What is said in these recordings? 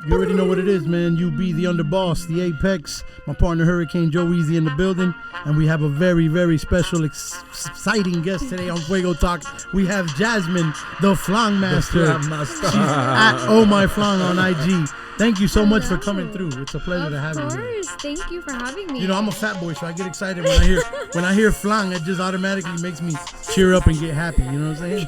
You already know what it is, man. You be the underboss, the apex. My partner Hurricane Joe Easy in the building. And we have a very, very special, exciting guest today on Fuego Talk. We have Jasmine, the Flan Master. She's at Oh My Flan on IG. Thank you so much for coming through. It's a pleasure to have you. Of course. Thank you for having me. You know, I'm a fat boy, so I get excited when I hear flan. It just automatically makes me cheer up and get happy. You know what I'm saying?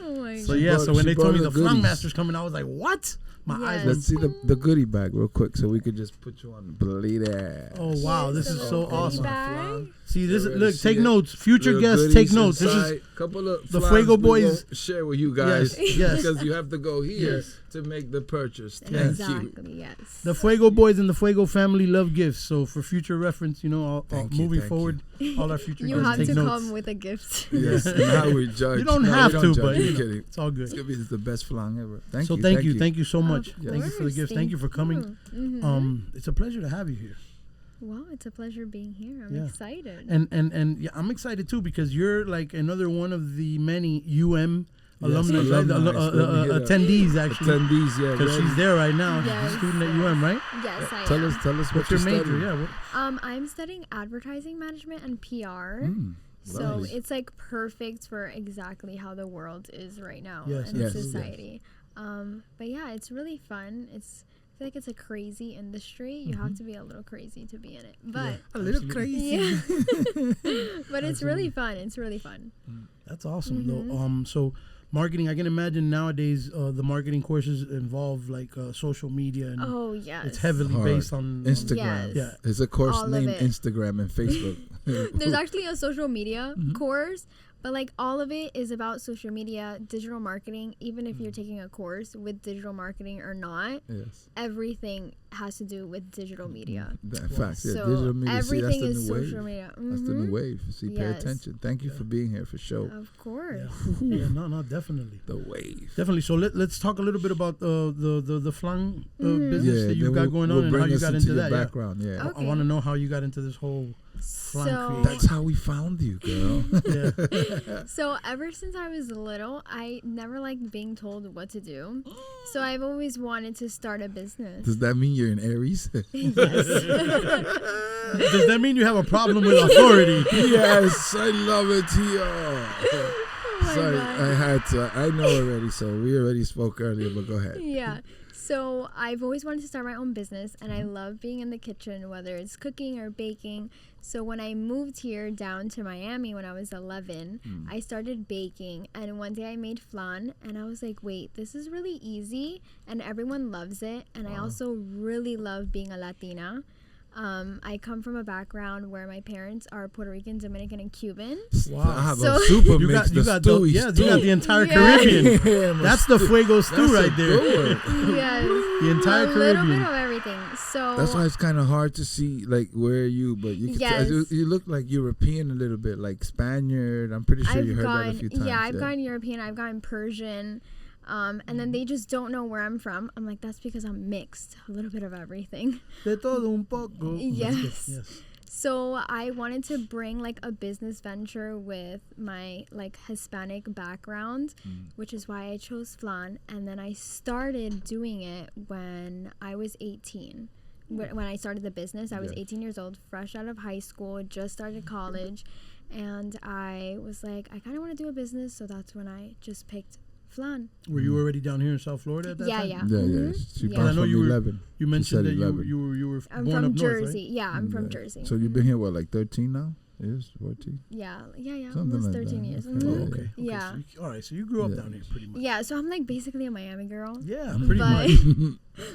Oh my So yeah, so when they told me the Flan Master's coming, I was like, what? My eyes. Let's see the goodie bag real quick, so we could just put you on the Oh wow, this is so awesome. Bag. See this. Look, take notes. Future guests, take notes. This is couple of the Fuego boys. Share with you guys, yes. because you have to go here to make the purchase. Thank you. Yes. The Fuego boys and the Fuego family love gifts. So for future reference, you know, moving forward, all our future you guests have take to notes. come with a gift. Yes, now we judge. You don't have to, but kidding. It's all good. It's gonna be the best flan ever. Thank you so much. Of Thank you for the gifts. Thank you for coming. It's a pleasure to have you here. Well, it's a pleasure being here. I'm excited. And yeah, I'm excited too because you're like another one of the many alumni, attendees actually. Attendees, yeah. Because she's there right now. She's a student at right? Yes, I am. Tell us what's your major. Yeah. I'm studying advertising management and PR. So lovely. it's like perfect for exactly how the world is right now in society. But yeah, it's really fun. I feel like it's a crazy industry. You have to be a little crazy to be in it. But a little crazy. Yeah. But it's really fun. It's really fun. That's awesome though. So marketing, I can imagine nowadays the marketing courses involve like social media and it's heavily based on Instagram. Yes. It's a course all named Instagram and Facebook. There's actually a social media course, but like all of it is about social media, digital marketing. Even if you're taking a course with digital marketing or not, everything has to do with digital media. Facts, so digital media. everything See, is social media. That's the new wave. See, pay attention. Thank you for being here for sure. Of course. No, definitely. The wave. Definitely. So let's talk a little bit about the flan business that you've got going on and how you got into that. Background, yeah. Okay. I want to know how you got into this whole flan creation. That's how we found you, girl. So ever since I was little, I never liked being told what to do. So I've always wanted to start a business. Does that mean you're an Aries? Yes. Does that mean you have a problem with authority? Yes, I love it here. Sorry, God. I had to. I know already, so we already spoke earlier, but go ahead. Yeah. So I've always wanted to start my own business, and I love being in the kitchen, whether it's cooking or baking. So when I moved here down to Miami when I was 11, I started baking, and one day I made flan, and I was like, wait, this is really easy, and everyone loves it, and I also really love being a Latina. I come from a background where my parents are Puerto Rican, Dominican, and Cuban. Wow. So super you mix. got the entire Caribbean. That's the Fuego stew right there. Yes. The entire a Caribbean. little bit of everything. So that's why it's kind of hard to see, like, where are you? But you can tell, you look like European a little bit, like Spaniard. I'm pretty sure you heard that a few times. Yeah, I've gotten European. I've gotten Persian. And then they just don't know where I'm from. I'm like, that's because I'm mixed. A little bit of everything. De todo un poco. Yes. So I wanted to bring like a business venture with my like Hispanic background, which is why I chose flan. And then I started doing it when I was 18. When I started the business, I was 18 years old, fresh out of high school, just started college. And I was like, I kind of want to do a business. So that's when I just picked flan. Were you already down here in South Florida at that time? Yeah. She comes from 11. You mentioned that you were I'm born from up Jersey. north, right? Yeah, I'm from Jersey. So you've been here, what, like 13 now? Yes, 14? Yeah, Something almost like 13 that. years. Oh, okay. Yeah. So all right, so you grew up down here pretty much. Yeah, so I'm like basically a Miami girl. Yeah, pretty much.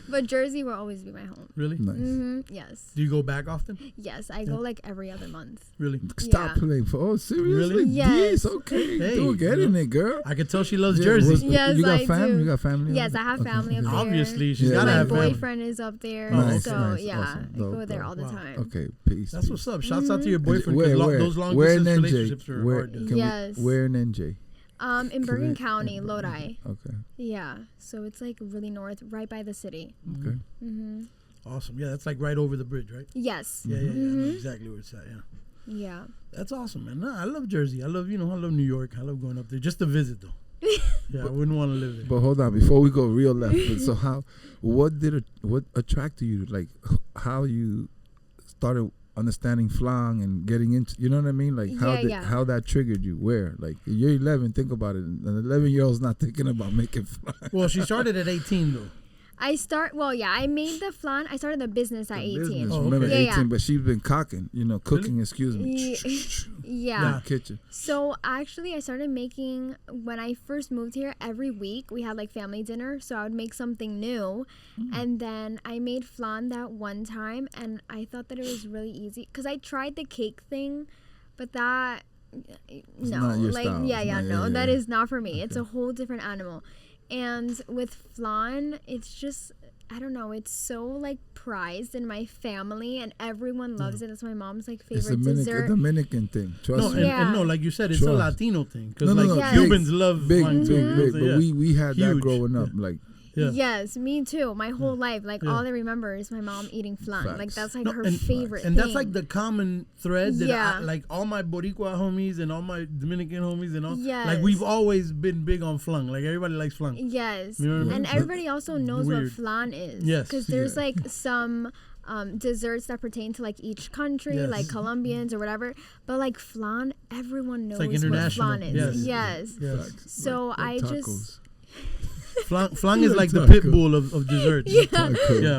But Jersey will always be my home. Really? Nice. Yes. Do you go back often? Yes, I go like every other month. Really? Stop playing for. Oh, seriously? Really? Yes. Okay. Hey, Don't get in it, girl. I can tell she loves Jersey. Yes, you got I family? do. You got family? Yes, I have family up there. Obviously, she's gotta My have family. boyfriend is up there. Nice, So nice, yeah, awesome. I go there all the time. Okay, peace. That's what's up. Shouts out to your boyfriend. Those long where in distance NJ? relationships are hard. Yes. Where in NJ? In Bergen County, Lodi. Okay. Yeah, so it's like really north, right by the city. Okay. Awesome. Yeah, that's like right over the bridge, right? Yes. Yeah, I know exactly where it's at. Yeah. Yeah. That's awesome, man. No, I love Jersey. I love New York. I love going up there just to visit, though. Yeah, I wouldn't want to live there. But hold on, before we go real left. So what attracted you? Like how you started understanding flan and getting into, you know what I mean? Like how that triggered you? Where? Like you're 11, think about it. An 11-year-old's not thinking about making flan. Well, she started at 18 though. I made the flan. I started the business at 18. Oh, remember 18, yeah. but she's been cooking, cooking, excuse me. Yeah. In the kitchen. So actually I started making, when I first moved here, every week we had like family dinner. So I would make something new. And then I made flan that one time and I thought that it was really easy. Because I tried the cake thing, but that, no. That is not for me. Okay. It's a whole different animal. And with flan, it's just, I don't know, it's so like prized in my family and everyone loves it. That's my mom's like favorite dessert. It's a Dominican thing. Trust me. And no, like you said, it's a Latino thing. Because Yes. Cubans love flan too. Big. But we had that growing up. Like. Yeah. Yes, me too. My whole life, all I remember is my mom eating flan. Facts. Like that's like her favorite and thing. That's like the common thread that like all my Boricua homies and all my Dominican homies and all. Yes. Like we've always been big on flan. Like everybody likes flan. Yes. You know what I mean? And everybody also knows what flan is. Yes. Because there's like some desserts that pertain to like each country, like Colombians or whatever. But like flan, everyone knows what flan is. Yes. So like I just. Flan is like the pit bull of desserts.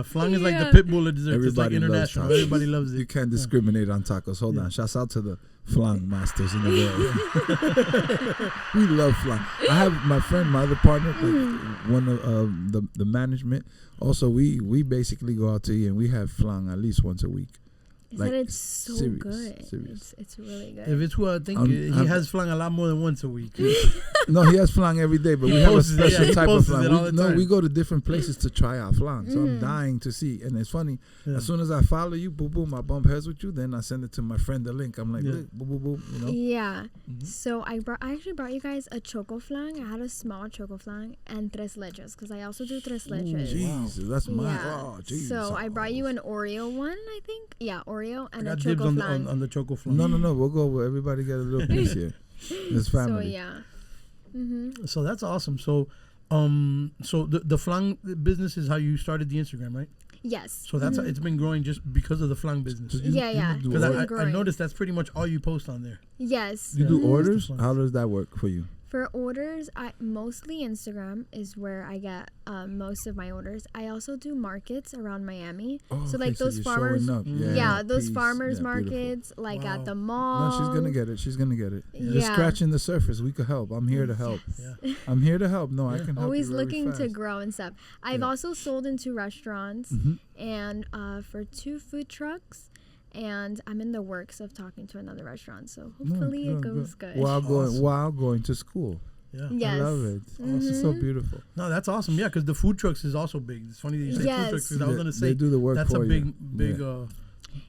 Flan is like the pit bull of desserts. It's like international. Everybody loves it. You can't discriminate on tacos. Hold on. Shouts out to the Flan Masters in the world. We love flan. I have my friend, my other partner, one of the management. Also, we basically go out to eat and we have flan at least once a week. It's so good. It's really good. If it's who I think he has flan a lot more than once a week. No, he has flan every day, but we have a special type of flan. We go to different places to try our flan. So I'm dying to see. And it's funny. As soon as I follow you, boom, boom, I bump heads with you. Then I send it to my friend the link. I'm like, boom, boom, boom. Yeah. So I actually brought you guys a Choco-Flan. I had a small Choco-Flan and tres leches because I also do tres leches. Jesus, that's mine. Oh, Jesus. So I brought you an Oreo one, I think. Yeah, Oreo and a Choco-Flan. On the Choco-Flan. No. We'll go where everybody get a little piece here. It's family. So yeah. So that's awesome. So, so the flan business is how you started the Instagram, right? Yes. So that's it's been growing just because of the flan business. Because I noticed that's pretty much all you post on there. Yes. You do orders? How does that work for you? For orders, mostly Instagram is where I get most of my orders. I also do markets around Miami. So like those farmers, those farmers markets, beautiful. Like at the mall. No, she's gonna get it. You're scratching the surface. We could help. I'm here to help. I'm here to help. No, I can help. Always you looking fast. to grow and stuff. I've also sold into restaurants and for 2 food trucks. And I'm in the works of talking to another restaurant, so hopefully it goes good. While going to school. Yeah, yes. I love it. It's so beautiful. No, that's awesome. Yeah, because the food trucks is also big. It's funny that you say food trucks because I was gonna say they do the work that's for a big vendor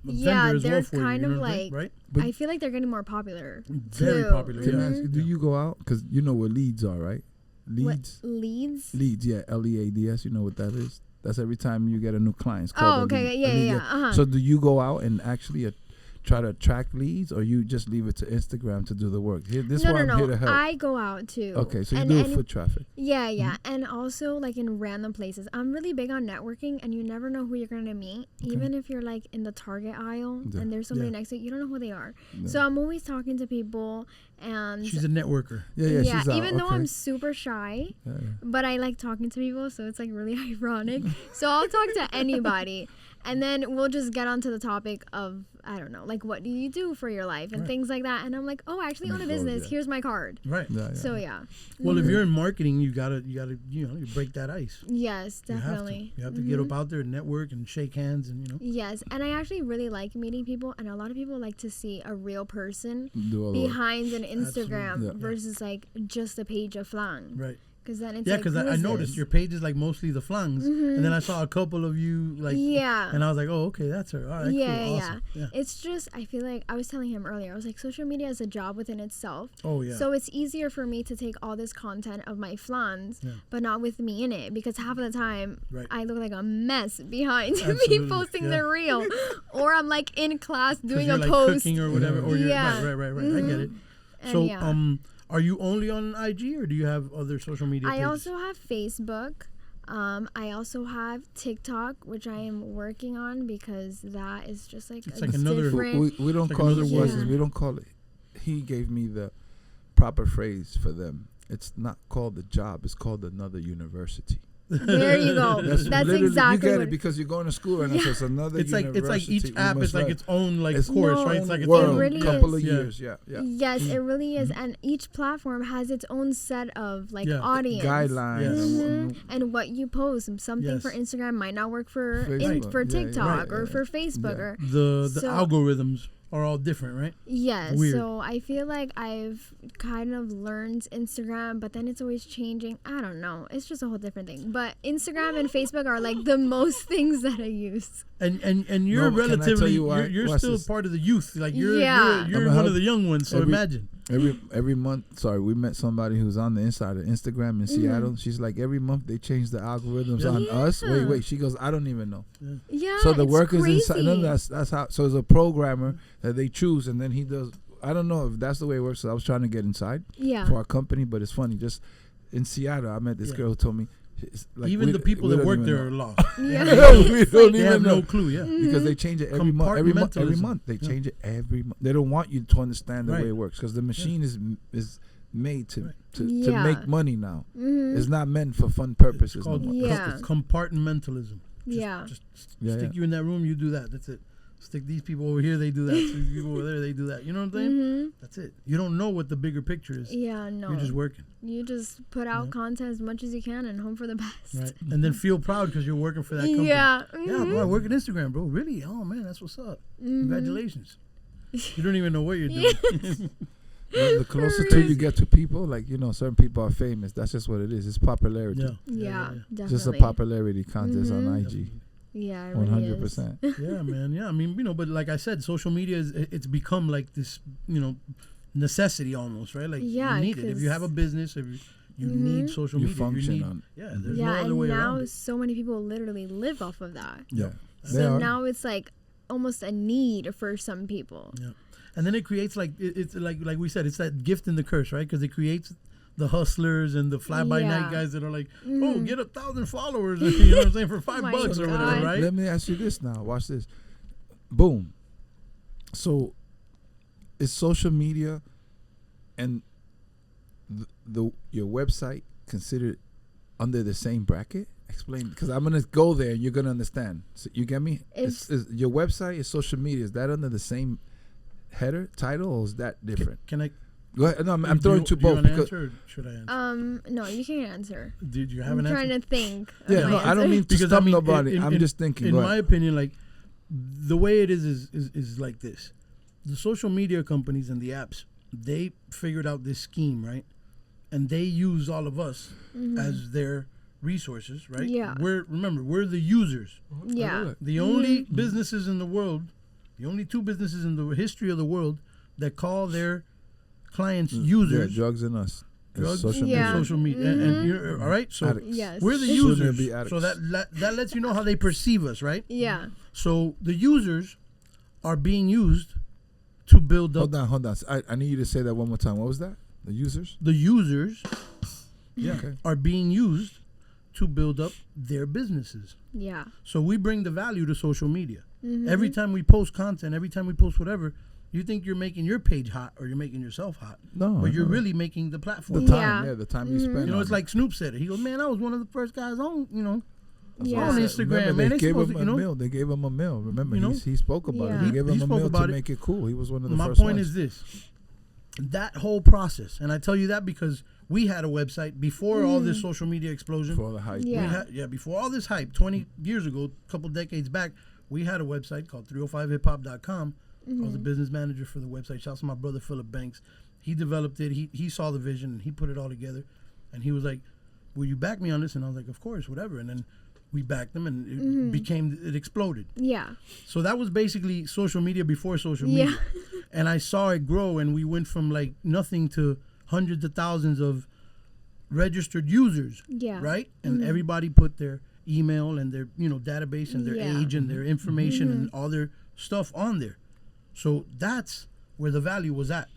as well for kind of like, right? I feel like they're getting more popular. Very popular. Can I ask you, do you go out? Because you know what Leeds are, right? Leeds. What, Leeds? Leeds, yeah, LEADS. You know what that is? That's every time you get a new client. Okay, yeah. So do you go out and actually try to attract leads, or you just leave it to Instagram to do the work? I'm here to help. I go out too. Okay, so you do foot traffic. Yeah, and also like in random places. I'm really big on networking, and you never know who you're gonna meet, even if you're like in the Target aisle and there's somebody next to you. You don't know who they are. So I'm always talking to people, and she's a networker. Yeah. She's even though I'm super shy, but I like talking to people, so it's like really ironic. So I'll talk to anybody. And then we'll just get onto the topic of, I don't know, like, what do you do for your life and things like that. And I'm like, oh, I actually own a business. Here's my card. Right. So, yeah. Well, if you're in marketing, you gotta, you break that ice. Yes, definitely. You have to get up out there and network and shake hands and, Yes. And I actually really like meeting people. And a lot of people like to see a real person behind an Instagram versus, like, just a page of flan. Right. Because then it's because I noticed your page is like mostly the flans, and then I saw a couple of you like, and I was like, oh, okay, that's her. All right, cool, awesome. Yeah. It's just, I feel like I was telling him earlier, I was like, social media is a job within itself. Oh yeah. So it's easier for me to take all this content of my flans, but not with me in it, because half of the time I look like a mess behind me posting the reel, or I'm like in class doing a like post cooking or whatever, or you're right. I get it. So Are you only on IG, or do you have other social media pages? I also have Facebook. I also have TikTok, which I am working on because that is just like It's a like another- different. We don't like call it another voices. word. We don't call it. He gave me the proper phrase for them. It's not called a job. It's called another university. There you go. That's literally- exactly you get what it because you're going to school right now. So it's another It's like university. each You app must is like learn. its own like It's course, No, right? It's like its world, own really couple is. of Yeah. years. Yeah. Yes, it really is, and each platform has its own set of like Yeah. audience Guidelines. Yes. and what you post. Something for Yes. Instagram might not work for Facebook. for Yeah, yeah, TikTok right, or yeah. for Facebook Yeah. or the So- algorithms are all different, right? yes. Weird. So I feel like I've kind of learned Instagram, but then it's always changing. I don't know. It's just a whole different thing. But Instagram and Facebook are like the most things that I use. And you're No, but can I tell relatively you why? you're Watch still this. part of the youth. Like you're Yeah. you're I mean, one how- of the young ones. So every- imagine. Every month, sorry, we met somebody who's on the inside of Instagram in Seattle. She's like, every month they change the algorithms on us. Yeah. Wait. She goes, I don't even know. Yeah. So the it's work is crazy. inside. No, that's how. So there's a programmer that they choose, and then he does. I don't know if that's the way it works. So I was trying to get inside Yeah. for our company, but it's funny. Just in Seattle, I met this Yeah. girl who told me, it's like Even we- the people we that don't work even there know. are lost. Yeah. we don't They even have know no clue. Yeah. because they change it every month. Every Compartmentalism. month they Yeah. change it every month. They don't want you to understand the Right. way it works because the machine is made to Right. to Yeah. make money now. Mhm. It's not meant for fun purposes. It's called no more. Yeah. compartmentalism. Yeah. Just Yeah, stick yeah. you in that room, you do that. That's it. Stick these people over here, they do that. Stick these people over there, they do that. You know what I'm saying? Mhm. That's it. You don't know what the bigger picture is. Yeah. No. You're just working, You just put out Yeah. content as much as you can and hope for the best. right? And then feel proud because you're working for that company. Yeah. Yeah, bro, I work at Instagram, bro. Really? Oh man, that's what's up. Congratulations. You don't even know what you're doing. The closer to you get to people, like certain people are famous. That's just what it is. It's popularity. Yeah. Yeah. Definitely. Just a popularity contest on IG. Yeah. It 100%. Yeah, man. Yeah, I mean, but like I said, social media it's become like this, necessity almost, right? Like Yeah, you need it. If you have a business, if you need social You media, function you need. on. Yeah, there's Yeah, no other and way now around it. so many people literally live off of that. Yeah. They So are. now it's like almost a need for some people. Yeah, and then it creates like it's like we said, it's that gift and the curse, right? Because it creates the hustlers and the fly by night Yeah. guys that are like, oh, get 1,000 followers, you know what I'm saying, for $5 my or whatever, God. right? Let me ask you this now. Watch this. Boom. So, is social media and your website considered under the same bracket? Explain, because I'm gonna go there and you're gonna understand. So you get me? Is your website is social media? Is that under the same header title, or is that different? Can I? Go ahead. No, I'm do throwing you, to do you both wanna because answer or should I answer? No, you can answer. Did you have I'm an trying answer? to think. of yeah, my no, I don't answer. mean to Because, stop I mean, nobody. I'm just thinking. In Go my ahead. opinion, like the way it is like this. The social media companies and the apps, they figured out this scheme, right? And they use all of us as their resources, right? Yeah. We're the users. Yeah. The only businesses in the world, the only two businesses in the history of the world that call their clients users, drugs and us. It's drugs social Yeah. and media. social media. And you're, all right, so Addicts. Yes. we're the Shouldn't users. be addicts. So that lets you know how they perceive us, right? Yeah. So the users are being used to build up. Hold on. I need you to say that one more time. What was that? The users? The users Okay. are being used to build up their businesses. Yeah. So we bring the value to social media. Every time we post content, every time we post whatever, you think you're making your page hot or you're making yourself hot. No, But you're no. really making the The platform. time, Yeah. the time you spend. You know, on it's like Snoop said it. He goes, man, I was one of the first guys on, Yeah. on it. Instagram, Remember, man. They They gave supposed him to, a meal. They gave him a meal. Remember, You know? he spoke about Yeah. it. They gave He him a spoke meal about to it. make it cool. He was one of the My first point ones. is this. That whole process, and I tell you that because we had a website before all this social media explosion. For all the hype. Yeah. Before all this hype, 20 years ago, a couple decades back, we had a website called 305hiphop.com. I was the business manager for the website. Shouts to my brother Philip Banks. He developed it. He saw the vision and he put it all together. And he was like, will you back me on this? And I was like, of course, whatever. And then we backed them and it exploded. Yeah. So that was basically social media before social media. Yeah. And I saw it grow, and we went from like nothing to hundreds of thousands of registered users. Yeah. Right? And everybody put their email and their database and their Yeah. age and their information and all their stuff on there. So that's where the value was at.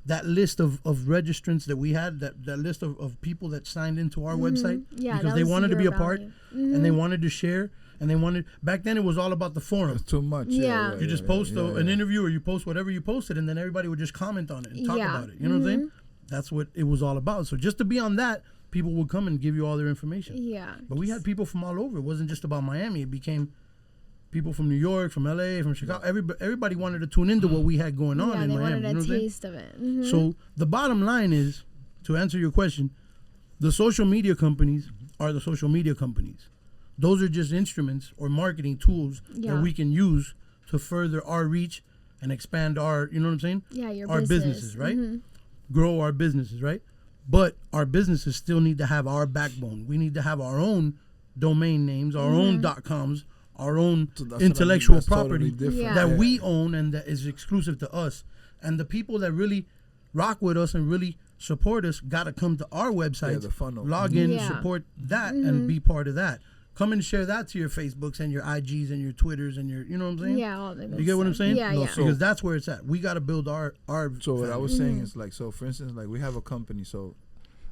that list of registrants that we had, that list of people that signed into our website because they wanted to be a part and they wanted to share and they wanted. Back then, it was all about the forum. It's too much. You just post an interview or you post whatever you posted, and then everybody would just comment on it and talk about it. You know what I'm saying? That's what it was all about. So just to be on that, people would come and give you all their information. Yeah. But we had people from all over. It wasn't just about Miami. It became people from New York, from LA, from Chicago. Everybody wanted to tune into what we had going on in Miami. They wanted you know a taste of it. So the bottom line is, to answer your question, the social media companies are the social media companies. Those are just instruments or marketing tools that we can use to further our reach and expand our, you know what I'm saying? Yeah, our businesses, right? Grow our businesses, right? But our businesses still need to have our backbone. We need to have our own domain names, our own .coms, our own intellectual property that we own and that is exclusive to us. And the people that really rock with us and really support us got to come to our website, log in, support that, and be part of that. Come and share that to your Facebooks and your IGs and your Twitters and your, you know what I'm saying? Yeah, all the you get what I'm saying? Yeah, no, because that's where it's at. We got to build our. So what I was saying is like, so for instance, like we have a company. So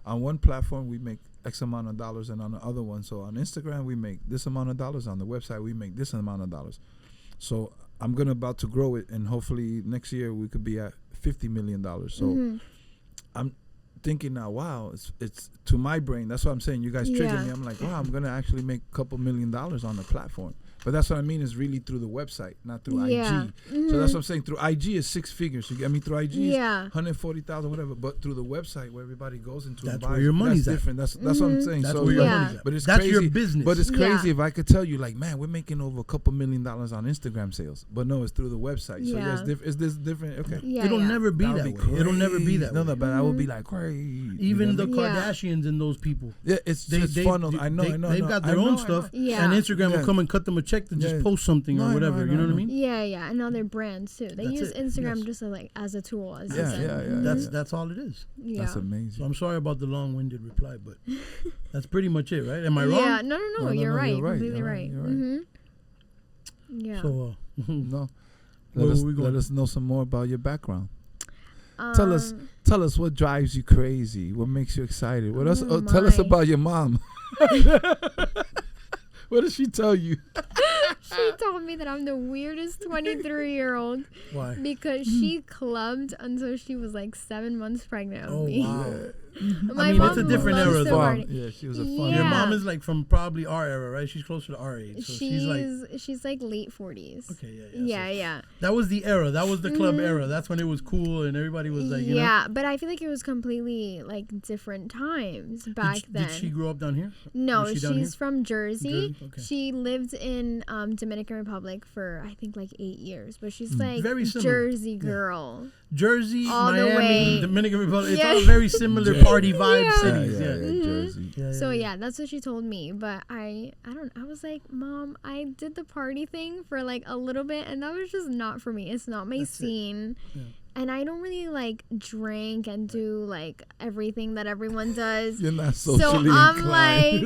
on one platform we make X amount of dollars, and on the other one, so on Instagram we make this amount of dollars. On the website we make this amount of dollars. So I'm about to grow it, and hopefully next year we could be at $50 million. So I'm thinking now, wow, it's to my brain. That's what I'm saying. You guys trigger me. I'm like, wow, I'm gonna actually make a couple $1 million on the platform. But that's what I mean is really through the website, not through IG. So that's what I'm saying. Through IG is 6 figures. I mean, through IG is 140,000, whatever. But through the website where everybody goes into and buys, where your money's that's different. That's what I'm saying. That's so where your money's at. But it's that's crazy. Your business. But it's crazy if I could tell you, like, man, we're making over a couple $1 million on Instagram sales. But no, it's through the website. So it's this different. Okay. It'll never be that way. It'll never be that way. No, but I would be like, crazy. Even the Kardashians and those people. Yeah, it's just funnel. I know. They've got their own stuff. And Instagram will come and cut them a check to just post something or whatever. You know what I mean? Yeah, and other brands too. They use Instagram just as a tool. As you said. That's all it is. Yeah. That's amazing. So I'm sorry about the long-winded reply, but that's pretty much it, right? Am I wrong? Yeah, no, you're right. Completely right. Yeah. So no, let us know some more about your background. Tell us what drives you crazy. What makes you excited? What else? Tell us about your mom. What did she tell you? She told me that I'm the weirdest 23-year-old. Why? Because she clubbed until she was like 7 months pregnant with me. Wow. My mom it's a different era though. Yeah, she was a fun. Your mom is like from probably our era, right? She's closer to our age. So she's like late 40s. Okay, Yeah. That was the era. That was the club era. That's when it was cool and everybody was like, you know. But I feel like it was completely like different times back then. Did she grow up down here? No, she's from Jersey. Okay. She lived in Dominican Republic for I think like 8 years, but she's like very similar. Jersey girl. Jersey, all Miami, Dominican Republic. It's all very similar party vibe cities. Jersey. So that's what she told me. But I was like, Mom, I did the party thing for like a little bit, and that was just not for me. It's not my scene. And I don't really like drink and do like everything that everyone does. You're not socially so I'm inclined.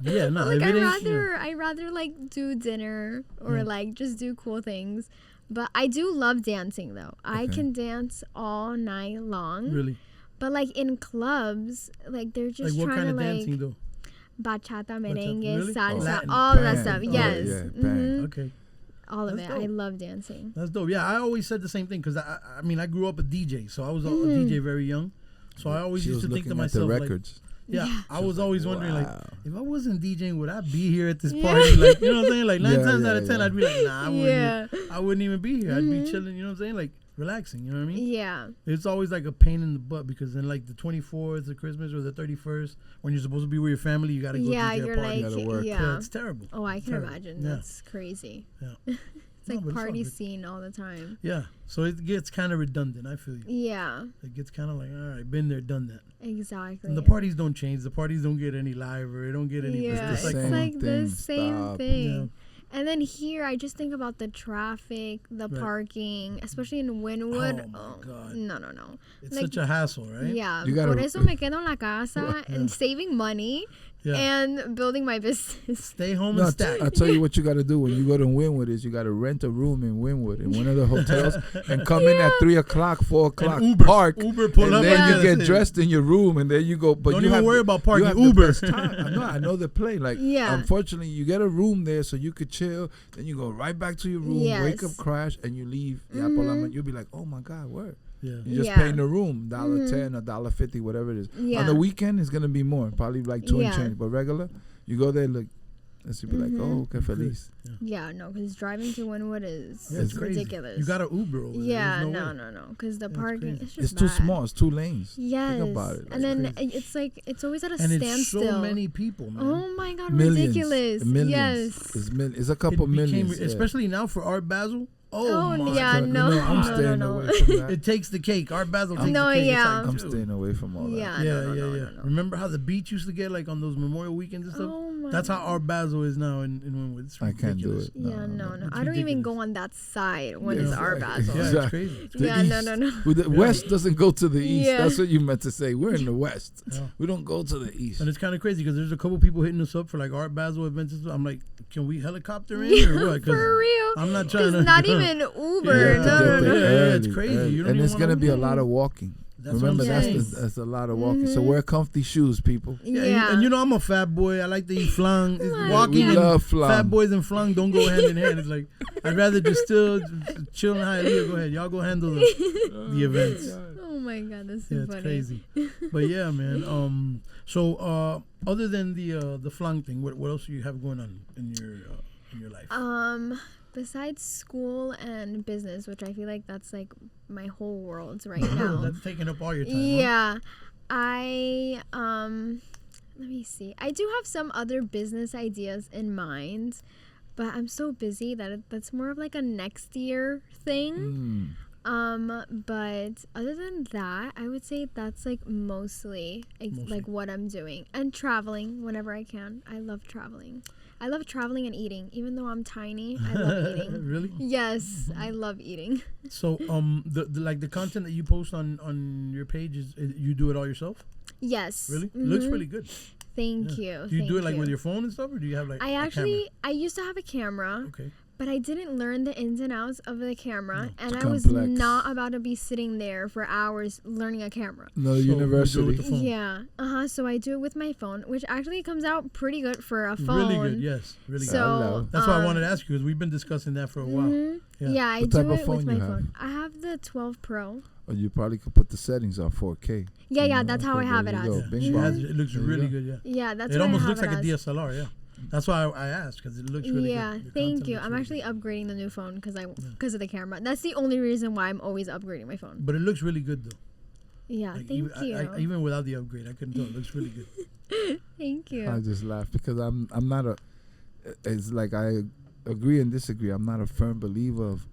like, like I rather like do dinner or like just do cool things. But I do love dancing though. I can dance all night long. Really? But like in clubs, like they're just like what trying kind to of like dancing though? Bachata, merengue, really? salsa, all that stuff. Yes. Okay. All of That's it. dope. I love dancing. That's dope. Yeah, I always said the same thing because I mean I grew up a DJ, so I was a DJ very young. So I always used to think to myself like, I was always wondering like, if I wasn't DJing, would I be here at this party? Like, you know what I'm saying? Like 9 times out of 10, I'd be like, nah, I wouldn't even be here. I'd be chilling. You know what I'm saying? Like relaxing. You know what I mean? Yeah. It's always like a pain in the butt because then like the 24th of Christmas or the 31st, when you're supposed to be with your family, you gotta go DJ a party. Like, you gotta work. Yeah, it's terrible. Oh, I can imagine. That's crazy. Yeah. It's like party scene all the time. Yeah. So it gets kind of redundant. I feel you. Yeah. It gets kind of like, all right, been there, done that. Exactly. And the parties don't change. The parties don't get any liver. It don't get any. Yeah, it's like the same thing. And then here, I just think about the traffic, the parking, especially in Wynwood. Oh, my God. No. It's like, such a hassle, right? Yeah. Por eso me quedo en la casa and saving money and building my business. Stay home and stack. I'll tell you what you got to do when you go to Wynwood is you got to rent a room in Wynwood in one of the hotels and come in at 3 o'clock, 4 o'clock, park, Uber pull and up, then you get it. dressed in your room, and then you go. But don't you even worry about parking. You have Uber. the best time. I know the play. Like, unfortunately, you get a room there so you could chill. Then you go right back to your room, wake up, crash, and you leave. You'll be like, oh my God, where? Yeah. You're just paying the room, $1.10, $1.50, whatever it is. On the weekend, it's gonna be more, probably like 2 and change. But regular, you go there, look, and you'll be like, oh, que feliz. Yeah, no, because driving to Wynwood is it's ridiculous. You got to Uber over there. No, because the parking is just it's too small. It's 2 lanes. Yes. Think about it. And then it's like, it's always at a and standstill. it's so many people, man. Oh my God, millions, ridiculous. Millions. Yes. It's a couple millions. Especially now for Art Basel. Oh my yeah, God. no, I'm staying away from that. It takes the cake. Art Basel takes the No, cake. yeah. I'm staying away from all that. Yeah. Remember how the beach used to get like on those Memorial weekends and stuff? Oh my That's how Art Basel is now in Wynwood. It's I can't do ridiculous. it. No. I don't even go on that side when it's Art Basel. Yeah, it's crazy. No. Well, the West doesn't go to the East. Yeah. That's what you meant to say. We're in the West. Yeah. We don't go to the East. And it's kind of crazy because there's a couple people hitting us up for like Art Basel events and stuff. I'm like, can we helicopter in or what? For real. I'm not trying to. Not even Uber. Yeah, it's crazy. You don't and even it's gonna wanna be a lot of walking. Remember, that's a lot of walking. So wear comfy shoes, people. Yeah. And you know I'm a fat boy. I like to eat flan. Walking we love and flan. Fat boys and flan don't go hand in hand. It's like I'd rather just still chill in Hialeah. Go ahead, y'all go handle the events. Oh my God, that's so funny. It's crazy. But yeah, man. So other than the flan thing, what else do you have going on in your life? Besides school and business, which I feel like that's like my whole world right now. That's taking up all your time. Yeah. Huh? I let me see. I do have some other business ideas in mind, but I'm so busy that that's more of like a next year thing. But other than that, I would say that's like mostly like what I'm doing, and traveling whenever I can. I love traveling. I love traveling and eating. Even though I'm tiny, I love eating. Really? Yes, I love eating. So the content that you post on your page is you do it all yourself? Yes. Really? It looks really good. Thank you. Do you do it like with your phone and stuff, or do you have like I used to have a camera. Okay. But I didn't learn the ins and outs of the camera, and I complex. was not about to be sitting there for hours learning a camera. No, So university. you do it with the phone. Yeah, so I do it with my phone, which actually comes out pretty good for a phone. Really good, yes, really good. So That's why I wanted to ask you, because we've been discussing that for a while. Yeah, I What do type of it with phone my you have? phone. I have the 12 Pro. Or you probably could put the settings on 4K. Yeah, that's how I have it as. It looks really good, yeah. Yeah, that's it what almost I have looks like it a as. DSLR, yeah. That's why I asked, because it looks really good. Yeah, thank you. I'm actually upgrading the new phone because of the camera. That's the only reason why I'm always upgrading my phone. But it looks really good, though. Yeah, like, thank you. Even without the upgrade, I couldn't tell. It looks really good. Thank you. I just laugh because I'm not a. It's like I agree and disagree. I'm not a firm believer of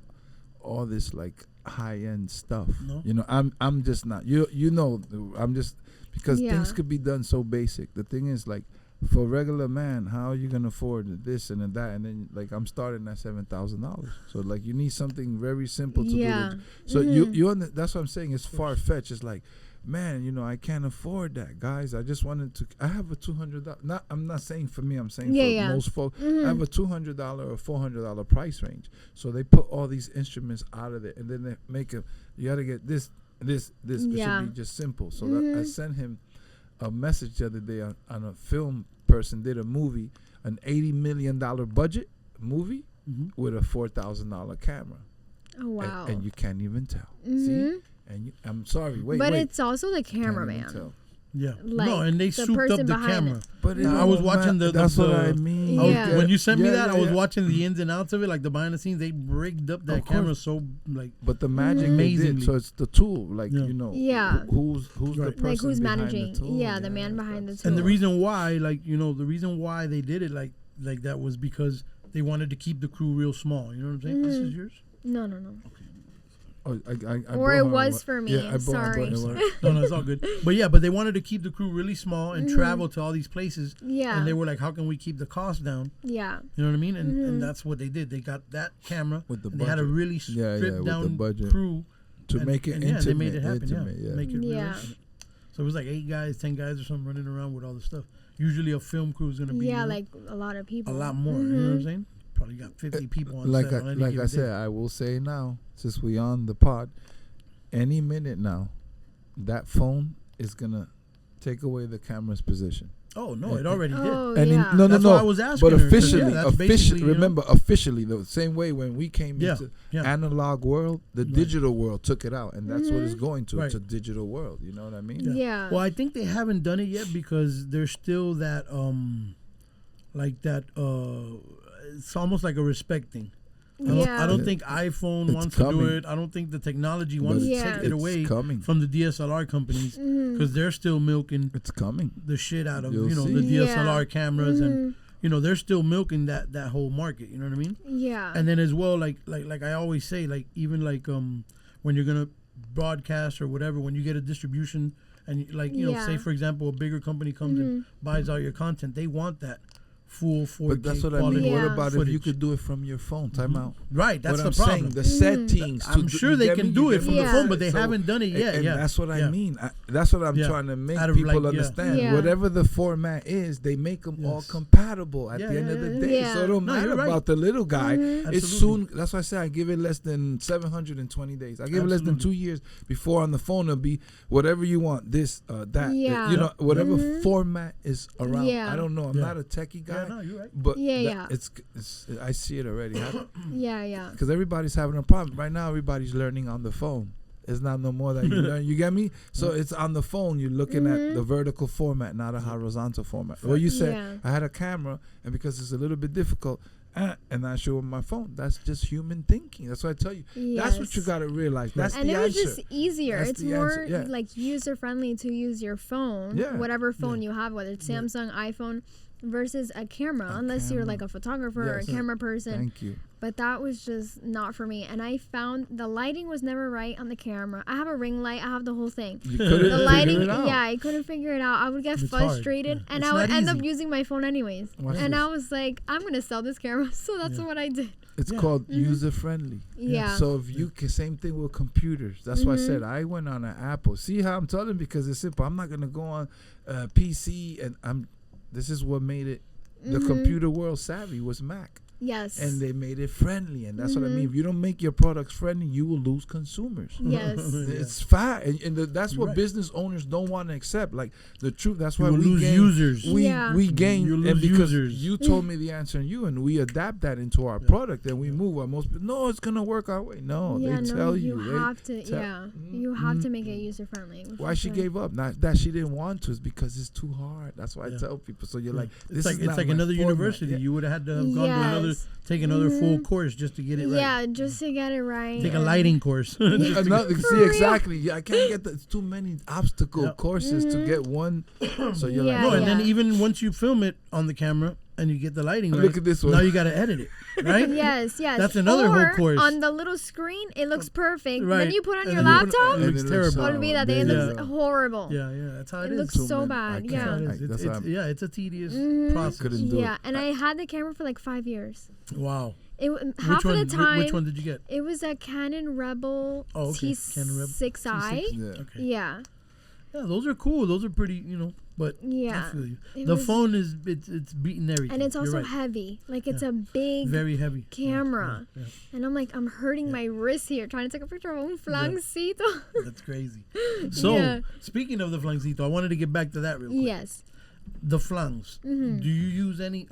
all this like high end stuff. No? You know, I'm just not. You know, I'm just because things could be done so basic. The thing is like. For a regular man, how are you gonna afford this and that? And then like I'm starting at $7,000. So like you need something very simple to do it. So that's what I'm saying. It's far fetched. It's like, man, you know, I can't afford that, guys. I just wanted to. I have a $200. I'm not saying for me. I'm saying for most folks. I have a $200 or $400 price range. So they put all these instruments out of there, and then they make a. You got to get this. It should be just simple. So that I sent him a message the other day on a film person did a movie, an $80 million budget movie with a $4,000 camera. Oh wow! And you can't even tell. See, and I'm sorry, but it's also the cameraman. Yeah, like no, and they souped up the camera. But I was watching that's what I mean. When you sent me that, I was watching the ins and outs of it, like the behind the scenes. They rigged up that camera so like. But the magic amazing. So it's the tool, like you know. Yeah. Who's the person like who's managing? The tool? Yeah, the man behind the tool. And the reason why, like the reason why they did it like that was because they wanted to keep the crew real small. You know what I'm saying? This is yours. No. Okay. Oh, or it was for me. Yeah, sorry. No, it's all good. But they wanted to keep the crew really small and travel to all these places. Yeah. And they were like, how can we keep the cost down? Yeah. You know what I mean? And that's what they did. They got that camera. With the budget. They had a really stripped down crew. To make it intimate. Yeah, they made it happen. Intimate, Make it really yeah. intimate. So it was like 8 guys, 10 guys or something running around with all the stuff. usually a film crew is gonna be like a lot of people, a lot more. You know what I'm saying? Probably got 50 people on like set. On any like given I said, day. I will say now, since we on the pod, any minute now, that phone is gonna take away the camera's position. Oh no, it already did. And yeah. That's why I was asking But her, 'cause, officially, yeah, that's basically, you know, remember, officially, the same way when we came Yeah, into yeah. analog world, the digital world took it out, and that's what it's going to. Right. It's a digital world. You know what I mean? Yeah. Well, I think they haven't done it yet because there's still that like that it's almost like a respect thing. I don't think iPhone wants to do it. I don't think the technology wants to take it away from the DSLR companies because they're still milking It's coming. the shit out of You'll see. the DSLR cameras and they're still milking that whole market. You know what I mean? Yeah. And then as well, like I always say, like even like when you're gonna broadcast or whatever, when you get a distribution and like say for example a bigger company comes and buys all your content, they want that full 4K But that's what I quality mean. What about footage. if you could do it from your phone? Time out. Right, that's what the I'm problem. saying, the settings. I'm sure they can do it from the phone, but they So- haven't done it yet. And Yeah, that's what I mean. That's what I'm trying to make Out of, people like, understand. Yeah. Whatever the format is, they make them all Yes. compatible at Yeah, the end yeah, of the yeah, day. yeah. So it don't No, matter you're right. about the little guy. It's soon. Absolutely. That's why I say I give it less than 720 days. I give it less than Absolutely. 2 years before on the phone it'll be whatever you want. This, that. Yeah. Whatever format is around. Yeah. I don't know. I'm Yeah. not a techie guy. Yeah, no, you're right. But Yeah, that- yeah. it's I see it already. Yeah. Because everybody's having a problem right now. Everybody's learning on the phone. It's not no more that you learn. You get me? So it's on the phone. You're looking at the vertical format, not a horizontal format. Well, you said Yeah. I had a camera, and because it's a little bit difficult, and I show my phone. That's just human thinking. That's what I tell you. That's what you Yes. got to realize. That's And the it was answer. just easier. That's It's the more answer, yeah. like user friendly to use your phone, Yeah. whatever phone you have, whether it's Samsung, iPhone, versus a camera, unless you're like a photographer or a Yes. camera person. Thank you. But that was just not for me. And I found the lighting was never right on the camera. I have a ring light. I have the whole thing. You couldn't The lighting, figure it out. yeah, I couldn't figure it out. I would get It's hard, frustrated, yeah. and It's I would not end up easy. using my phone anyways. Watch And this. I was like, I'm gonna sell this camera, so that's what I did. It's Yeah. called user friendly. Yeah. So if you can, same thing with computers. That's why I said I went on an Apple. See how I'm telling, because it's simple. I'm not gonna go on PC and this is what made it the computer world savvy was Mac. Yes. And they made it friendly, and that's what I mean. If you don't make your products friendly, you will lose consumers. Yes. It's fact, and that's what Right. business owners don't want to accept. Like the truth. That's why You will we lose gain, users. We Yeah. we gain, You and lose because users. you told me the answer, and we adapt that into our product, and we move. Where most people, no, it's gonna work our way. No, yeah, they no, tell you you. have to. tell- Yeah, you have to make it user friendly. Why she gave up? Not that she didn't want to, is because it's too hard. That's why I Yeah. tell people. So you're like, It's this like is it's not like my another format. university. Yeah. You would have had to have gone to Yes. take another full course just to get it right. Yeah, just to get it right. Take a and- lighting course. Another, see real. exactly. Yeah, I can't get it's too many obstacle Yeah. courses to get one. So you're Yeah, No, like, and then yeah. even once you film it on the camera and you get the lighting Look right, at this one. now you got to edit it, right? Yes. That's another whole Or course. on the little screen, it looks perfect. Right. Then you put on And your then you put- laptop, it looks and terrible. olvídate, it Yeah. looks horrible. Yeah, that's how it It is. looks So so many- bad. I That's Yeah. how it can't. is. That's It's, how yeah, it's a tedious Mhm. process. Couldn't do Yeah, it. and I had the camera for like 5 years. Wow. Half Which one? of the time, Which one did you get? it was a Canon Rebel Oh, okay. Canon Rebel T6i. Yeah. Okay. Yeah. Yeah, those are cool. Those are pretty, but Yeah. I feel you. It The was- phone is it's beating everything. And it's You're also right. heavy. Like it's Yeah. a big Very heavy camera. Yeah, And I'm like, I'm hurting my wrist here trying to take a picture of un flancito. that's crazy. So, Yeah. speaking of the flancito, I wanted to get back to that real quick. Yes. The flans. Mm-hmm. Do you use any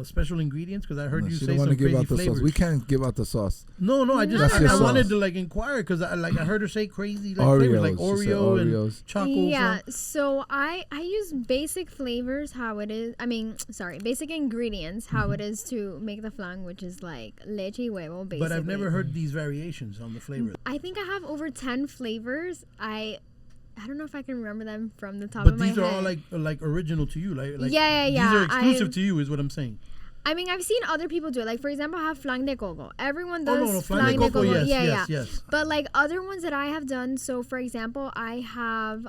special ingredients? Because I heard No, you she say don't some want to give crazy out the flavors. sauce. We can't give out the sauce. No, I just That's your I wanted sauce. to like inquire because I heard her say crazy flavors like Oreos. She said Oreo Oreos. and Choco. Yeah, so I use basic flavors how it is. I mean, sorry, basic ingredients how it is to make the flan, which is like leche y huevo, basically. But I've never heard these variations on the flavor. I think I have over 10 flavors. I don't know if I can remember them from the top But of my head. these are all like original to you, like Yeah. These are exclusive to you, is what I'm saying. I mean, I've seen other people do it. Like, for example, I have flan de coco. Everyone Oh does no, flan de coco. yes, Yeah. yes. But like other ones that I have done, so for example, I have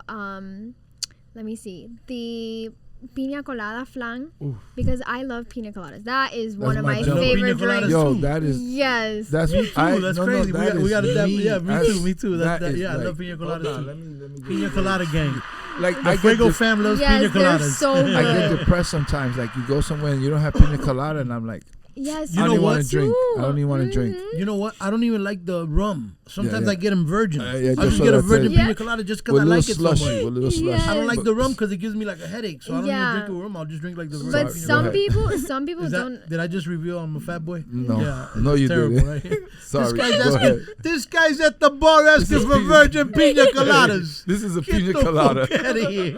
let me see, the pina colada flan. Oof. Because I love pina coladas. That is one of my my jam. favorite Pina coladas drinks. Yo, too. that is. Yes. That's Me too. That's crazy. We got to me. yeah, me too. That That is yeah, I like- love pina Hold coladas on, too. let me Pina colada gang. like The Fuego fam loves pina they're coladas. so good. I get depressed sometimes. Like you go somewhere and you don't have pina colada, and I'm like, Yes, You I know don't what? want to drink. I don't even want to drink. You know what? I don't even like the rum. Sometimes yeah. I get them virgin. Yeah, I just just so get a that's virgin it. pina colada just because I like it so much. With a little slushy. Yes. I don't like But- the rum because it gives me like a headache. So I don't Yeah. even drink the rum. I'll just drink like the virgin. But Sorry, some go people, some people Is don't. that, did I just reveal I'm a fat boy? No. Yeah, No, it's you terrible, didn't. right? Sorry. This guy's, Go asking, ahead. this guy's at the bar asking for virgin pina coladas. This is a Get pina the colada. fuck out of here.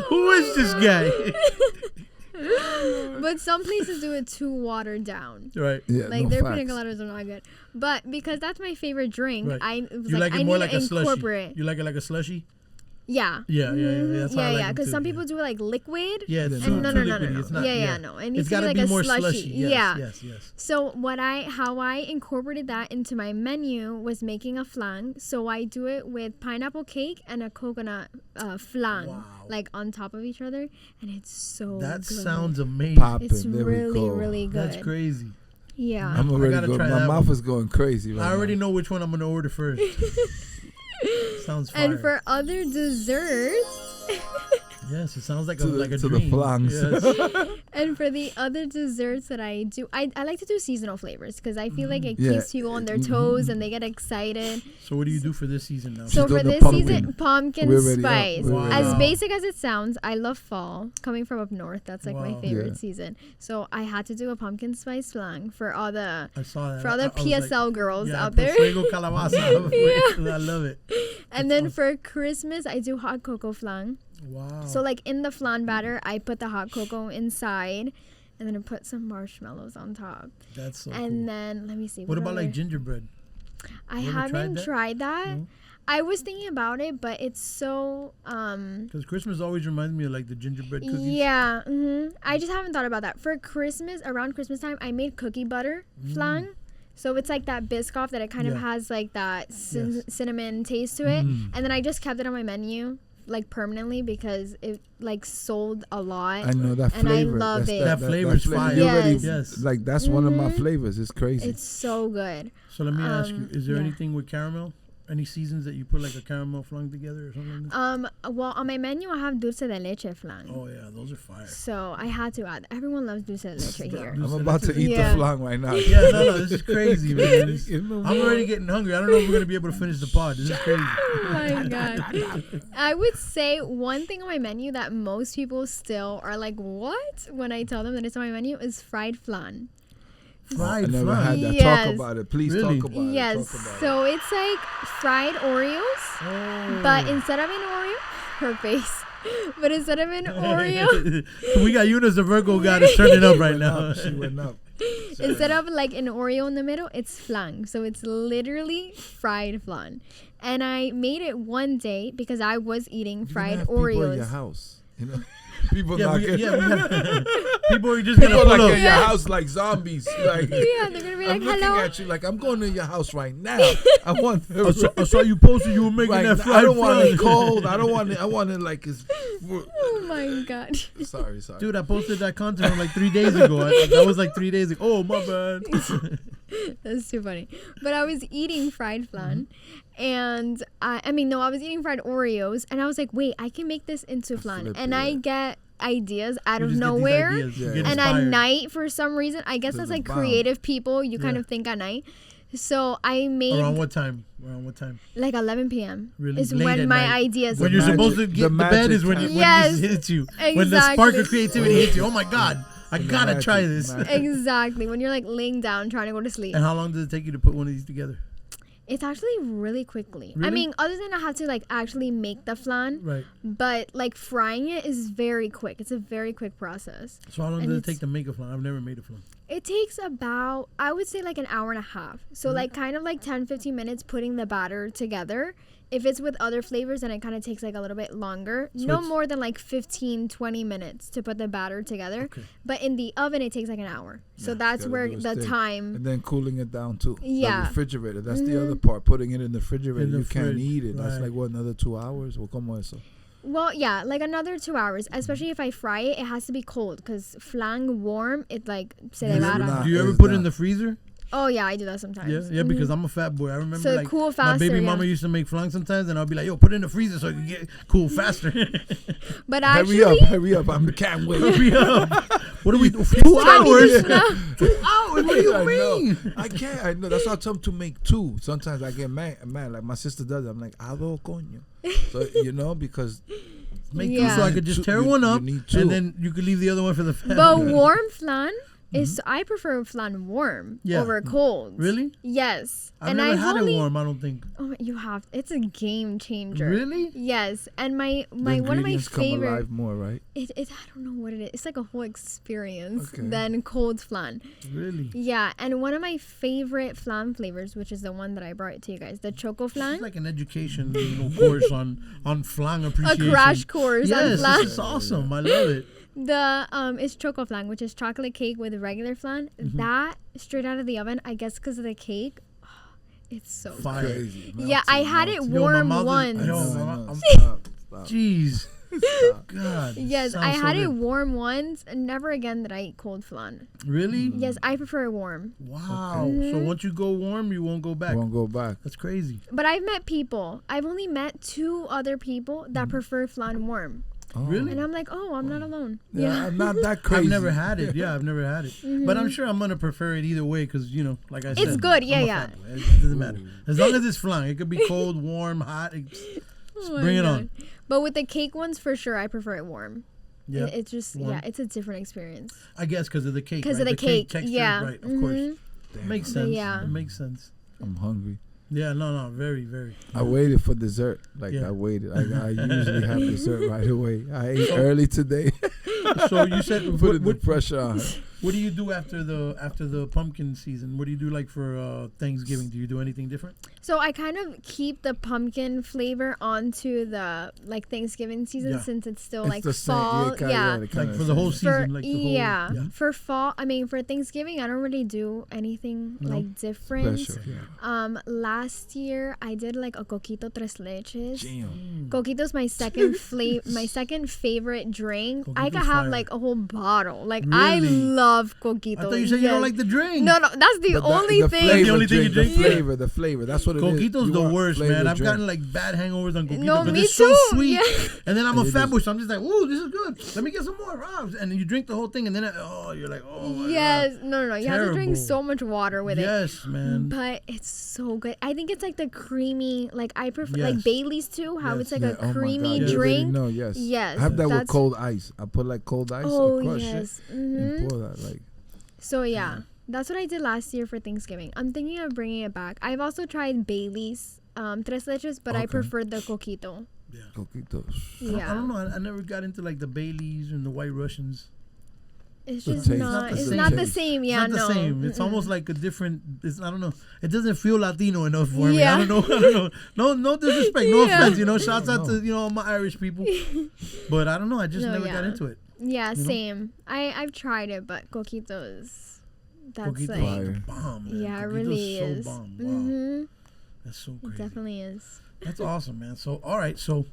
Who is this guy? But some places do it too watered down. Right. Yeah, Like no their facts. pina coladas are not good. But because that's my favorite drink, Right. I was You like I it more need like to a slushy. incorporate. You like it like a slushy? Yeah. Yeah. That's how I like yeah. them Because too, some yeah. people do it like liquid. Yeah, it's And no. It's not, Yeah, no. It needs It's to got be to like be a more slushy. slushy. Yes, Yeah. yes. So how I incorporated that into my menu was making a flan. So I do it with pineapple cake and a coconut flan, Wow. like on top of each other, and it's so That good. sounds amazing. Popping. It's There we really, go. really good. That's crazy. Yeah. I'm I already gotta going. try My that mouth one. is going crazy right I already now. know which one I'm gonna order first. Sounds fire. And for other desserts, yes, it sounds like To a the dream. flans. Yes. and for the other desserts that I do, I like to do seasonal flavors because I feel like it Yeah. keeps people on their toes and they get excited. So what do you do for this season now? So She's for doing the this pumpkin. season, pumpkin We're ready up. spice. We're ready As up. basic as it sounds, I love fall. Coming from up north, that's like my Wow. favorite Yeah. season. So I had to do a pumpkin spice flan for all the I saw that. for all the I was like, PSL girls yeah, out I put there. Fuego calabaza. I love it. And then for Christmas, I do hot cocoa flan. Wow. So like in the flan batter, I put the hot cocoa inside, and then I put some marshmallows on top. That's so And cool. then let me see. What about like other- gingerbread? I you ever haven't tried tried that. No? I was thinking about it, but it's so Because Christmas always reminds me of like the gingerbread cookies. yeah. I just haven't thought about that. For Christmas, around Christmas time, I made cookie butter flan. So it's like that Biscoff that it kind of Yeah. has like that Yes. cinnamon taste to it. And then I just kept it on my menu like permanently because it like sold a lot. I know that And I flavor. love That's it. That flavor's fire. You already, Yes. Yes. Like that's one of my flavors. It's crazy. It's so good. So let me ask you: is there yeah. anything with caramel? Any seasons that you put like a caramel flan together or something like that? Well, on my menu I have dulce de leche flan. Oh yeah, those are fire. So I had to add. Everyone loves dulce de leche here. I'm about to eat Yeah. the flan right now. Yeah, no, this is crazy, man. I'm already getting hungry. I don't know if we're gonna be able to finish the pod. This is crazy. Oh my god. I would say one thing on my menu that most people still are like, what? When I tell them that it's on my menu is fried flan. I Fried never flan. had that. Yes. Talk about it. Please Really? talk about it. Yes. Talk about So it's like fried Oreos, Oh. but instead of an Oreo, her face. But instead of an Oreo, We got Eunice, the Virgo god, is turning up right it. now. She went up. instead of like an Oreo in the middle, it's flan. So it's literally fried flan. And I made it one day because I was eating You can fried have people in your Oreos. house. You know, people Yeah, knocking. we have, people are just gonna People pull like up. in your house like zombies. Like Yeah, they're gonna be like, I'm looking hello. at you like I'm going to your house right now. I want. I saw you posted you were making Right, that now, fried I don't want flan. it cold. I don't want it. I want it like it's. Oh my god. Sorry. Dude, I posted that content from like 3 days ago. That was like 3 days ago. Oh, my bad. That's too funny. But I was eating fried flan. And I was eating fried Oreos. And I was like, wait, I can make this into flan. flip And it, I yeah. get ideas out You of just get these nowhere. ideas. You Yeah. get And at inspired. night, for some reason, I guess There's that's a like bomb. creative people. You kind Yeah. of think at night. So I made Around what time? Around what time? like 11 p.m. Really? is Late when at my night. ideas. When you're magic- supposed to the get the bed magic is when, time. when Yes, this hits you. When the spark exactly. of creativity hits you. Oh, my God. I gotta magic, try this. magic. Exactly. When you're like laying down trying to go to sleep. And how long does it take you to put one of these together? It's actually really quickly. I Really? mean, other than I have to like actually make the flan, Right. but like frying it is very quick. It's a very quick process. So how long And does it it's- take to make a flan? I've never made a flan. It takes about, I would say like an hour and a half. So like kind of like 10, 15 minutes putting the batter together. If it's with other flavors, then it kind of takes like a little bit longer. So No it's- more than like 15, 20 minutes to put the batter together. Okay. But in the oven, it takes like an hour. So that's Gotta where do its the thing. time. And then cooling it down too. Yeah. The refrigerator. That's the other part. Putting it in the refrigerator. In the You can't fridge, eat it. That's right. like what, another 2 hours? Well, como eso? Well, yeah, like another 2 hours. Especially if I fry it, it has to be cold because flan warm, it like se Yes, devara. not. Do you ever It's put it in not. the freezer? Oh yeah, I do that sometimes. Yeah, because I'm a fat boy. I remember So like cool my faster, baby yeah. mama used to make flan sometimes, and I'll be like, "Yo, put it in the freezer so I can get cool faster." But actually, hurry up! I can't wait. Hurry up! What do we do? 2 Chinese hours? now. 2 hours? What do you I mean? know. I can't. I know. That's why I tell them to make 2. Sometimes I get mad. Like my sister does. I'm like, "Ado coño." So because Make Yeah. 2 so I could just tear one up, need 2. and then you could leave the other one for the family. But warm flan is I prefer flan warm Yeah. over cold. Really? Yes. I've never had it warm. I don't think. Oh, you have. It's a game changer. Really? Yes. And my the one of my ingredients come favorite. alive more, right? It I don't know what it is. It's like a whole experience Okay. than cold flan. Really? Yeah, and one of my favorite flan flavors, which is the one that I brought to you guys, the Choco-Flan. It's like an education course on flan A appreciation. crash course on Yes, flan. this is awesome. I love it. The it's Choco-Flan, which is chocolate cake with regular flan. That straight out of the oven, I guess because of the cake. It's so Fire. Crazy. Yeah, I had it Yo, my warm mouth is- once. yo, No, I'm- stop. Jeez. God. Yes, sounds I so had it good. warm once, and never again did I eat cold flan. Really? Yes, I prefer it warm. Wow. So once you go warm, you won't go back. Won't go back. That's crazy. But I've met people. I've only met 2 other people that prefer flan warm. Oh. Really? And I'm like, oh, I'm not alone. Yeah, I'm not that crazy. I've never had it. Yeah, I've never had it. But I'm sure I'm gonna prefer it either way because like I said, It's good, yeah, I'm a yeah. fat boy. It doesn't matter as long as it's flan. It could be cold, warm, hot. Oh my Bring it God. on. But with the cake ones, for sure, I prefer it warm. Yeah, It's just, warm. it's a different experience. I guess because of the cake. Because right? of the cake, texture, yeah. Right, of course. Damn, Makes I'm- sense. yeah. It makes sense. I'm hungry. Yeah, no, very, very. I waited for dessert. Like Yeah. I waited. I usually have dessert right away. I ate early today. So you said Putting the pressure on her. what do you do after the pumpkin season? What do you do like for Thanksgiving? Do you do anything different? So I kind of keep the pumpkin flavor onto the like Thanksgiving season Yeah. since it's still It's like the same. fall. kinda- Yeah. they kinda Like for the whole same. season, like the whole yeah. For fall, I mean for Thanksgiving, I don't really do anything No? like different. Special. Yeah. Last year I did like a coquito tres leches. Damn. Coquito's my second my second favorite drink. I Coquito's could have fire. like a whole bottle. Like I Really? love coquito. I thought you said you don't like the drink. No, that's the But only thing. The only thing you drink? The flavor. That's what it is. Coquito's You the want worst, flavored man. I've drink. gotten like bad hangovers on coquito No, because me it's so too. sweet. Yeah. And then I'm a And you fat just- boy, so I'm just like, ooh, this is good. Let me get some more, Robs. And then you drink the whole thing, and then you're like, oh my Yes, no. You have to drink Terrible. so much water with god. it. Yes, man. But it's so good. I think it's like the creamy, like I prefer Yes. like Bailey's too. How Yes. it's like Yeah, a oh my creamy God, you already drink. know, yes. Yes, I have that with that's- cold ice. I put like cold ice. Oh I crush yes. it and pour that like. So yeah, that's what I did last year for Thanksgiving. I'm thinking of bringing it back. I've also tried Bailey's tres leches, but I Okay. prefer the coquito. Coquitos. Yeah, I don't know. I never got into like the Baileys and the White Russians. it's The just taste. not. It's It's not not the the same. same. Yeah, It's not no. the same. It's Mm-mm. almost like a different. I don't know. It doesn't feel Latino enough for me. Yeah. I don't know. No disrespect. No Yeah. offense. Shouts out to all my Irish people. But I don't know. I just No, never yeah. got into it. Yeah, You know? same. I've tried it, but coquitos. That's Coquito like. Fire. is bomb, man. Yeah, it Coquito's really so is. bomb. Wow. Mhm. That's so It crazy. definitely is. That's awesome, man. So, all right. So,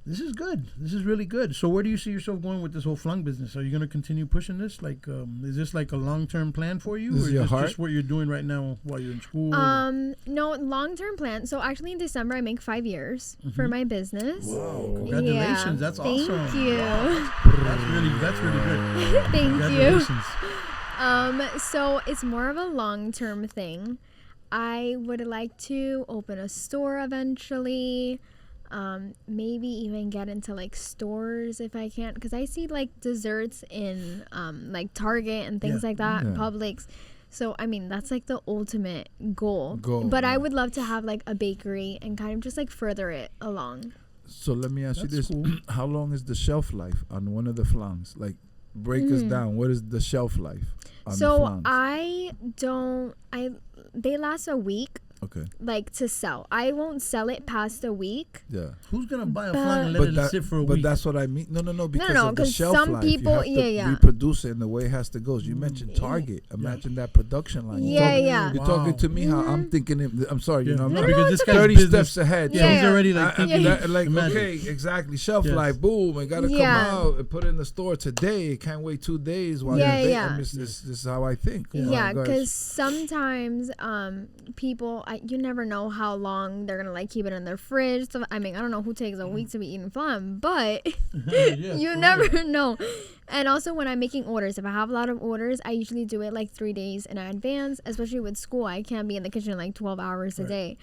this is good. This is really good. So, where do you see yourself going with this whole flan business? Are you going to continue pushing this? Like, is this like a long-term plan for you? This or is your this heart? just what you're doing right now while you're in school? No, long-term plan. So actually in December I make 5 years for my business. Wow. Congratulations. Yeah. That's Thank awesome. you. That's really good. Thank you. Congratulations. So it's more of a long-term thing. I would like to open a store eventually. Maybe even get into like stores if I can, because I see like desserts in like Target and things Yeah. like that, Yeah. Publix. So I mean that's like the ultimate goal. Goal, But I yeah. would love to have like a bakery and kind of just like further it along. So let me ask That's you this: cool. How long is the shelf life on one of the flans? Like, break us down. What is the shelf life on the So flans? they last a week. Okay. Like to sell. I won't sell it past a week. Yeah. Who's gonna buy a flan and let it sit for a week? But that's what I mean. No. Because of the shelf some life. people, you have to reproduce it in the way it has to go. You mentioned Target. Imagine that production line. Yeah. You're talking to me how I'm thinking. I'm sorry, you know, I'm because this guy's 30 business, steps ahead. Yeah, he's already like okay, exactly. Shelf life. Boom. It gotta come out and put it in the store today. Can't wait 2 days while you're baking. This is how I think. Yeah, because sometimes people, you never know how long they're gonna like keep it in their fridge. So I mean, I don't know who takes a week to be eating flan, but you never know. And also when I'm making orders, if I have a lot of orders, I usually do it like 3 days in advance. Especially with school, I can't be in the kitchen like 12 hours a day.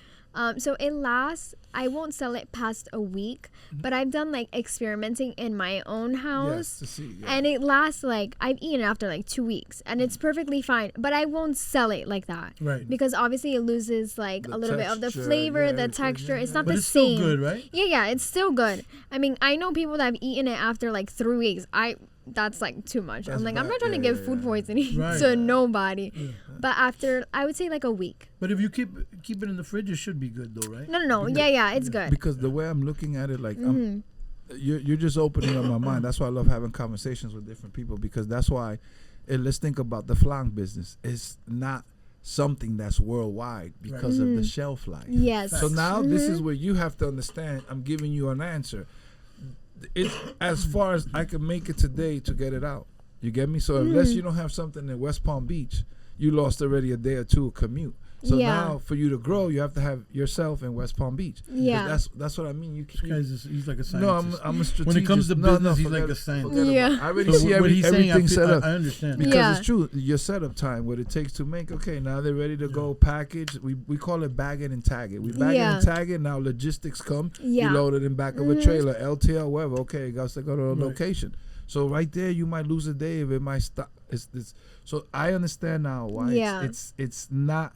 So it lasts. I won't sell it past a week, but I've done like experimenting in my own house, and it lasts like I've eaten after like 2 weeks, and it's perfectly fine. But I won't sell it like that, right? Because obviously it loses like a little bit of the flavor, the texture. It's not but the it's same. Still good, right? Yeah, it's still good. I mean, I know people that have eaten it after like 3 weeks. That's like too much. I'm like, I'm not trying to give food poisoning to nobody. But after, I would say like a week. But if you keep it in the fridge, it should be good though, right? No. Yeah, it's good. Because the way I'm looking at it, like you're just opening up my mind. That's why I love having conversations with different people, because that's why. Let's think about the flan business. It's not something that's worldwide because of the shelf life. Yes. So now this is where you have to understand. I'm giving you an answer. It's as far as I can make it today to get it out. You get me? So unless you don't have something in West Palm Beach, you lost already a day or two of commute. So now for you to grow, you have to have yourself in West Palm Beach. Yeah. That's what I mean. He's like a scientist. No, I'm a strategist. When it comes to business, he's like a scientist. Yeah. I already see everything set up. I understand. Because it's true. Your setup time, what it takes to make, okay, now they're ready to go package. We call it bag it and tag it. We bag it and tag it. Now logistics come. You load it in back of a trailer, LTL, whatever. Okay, it got to go to a location. So right there, you might lose a day if it might stop. So I understand now why it's not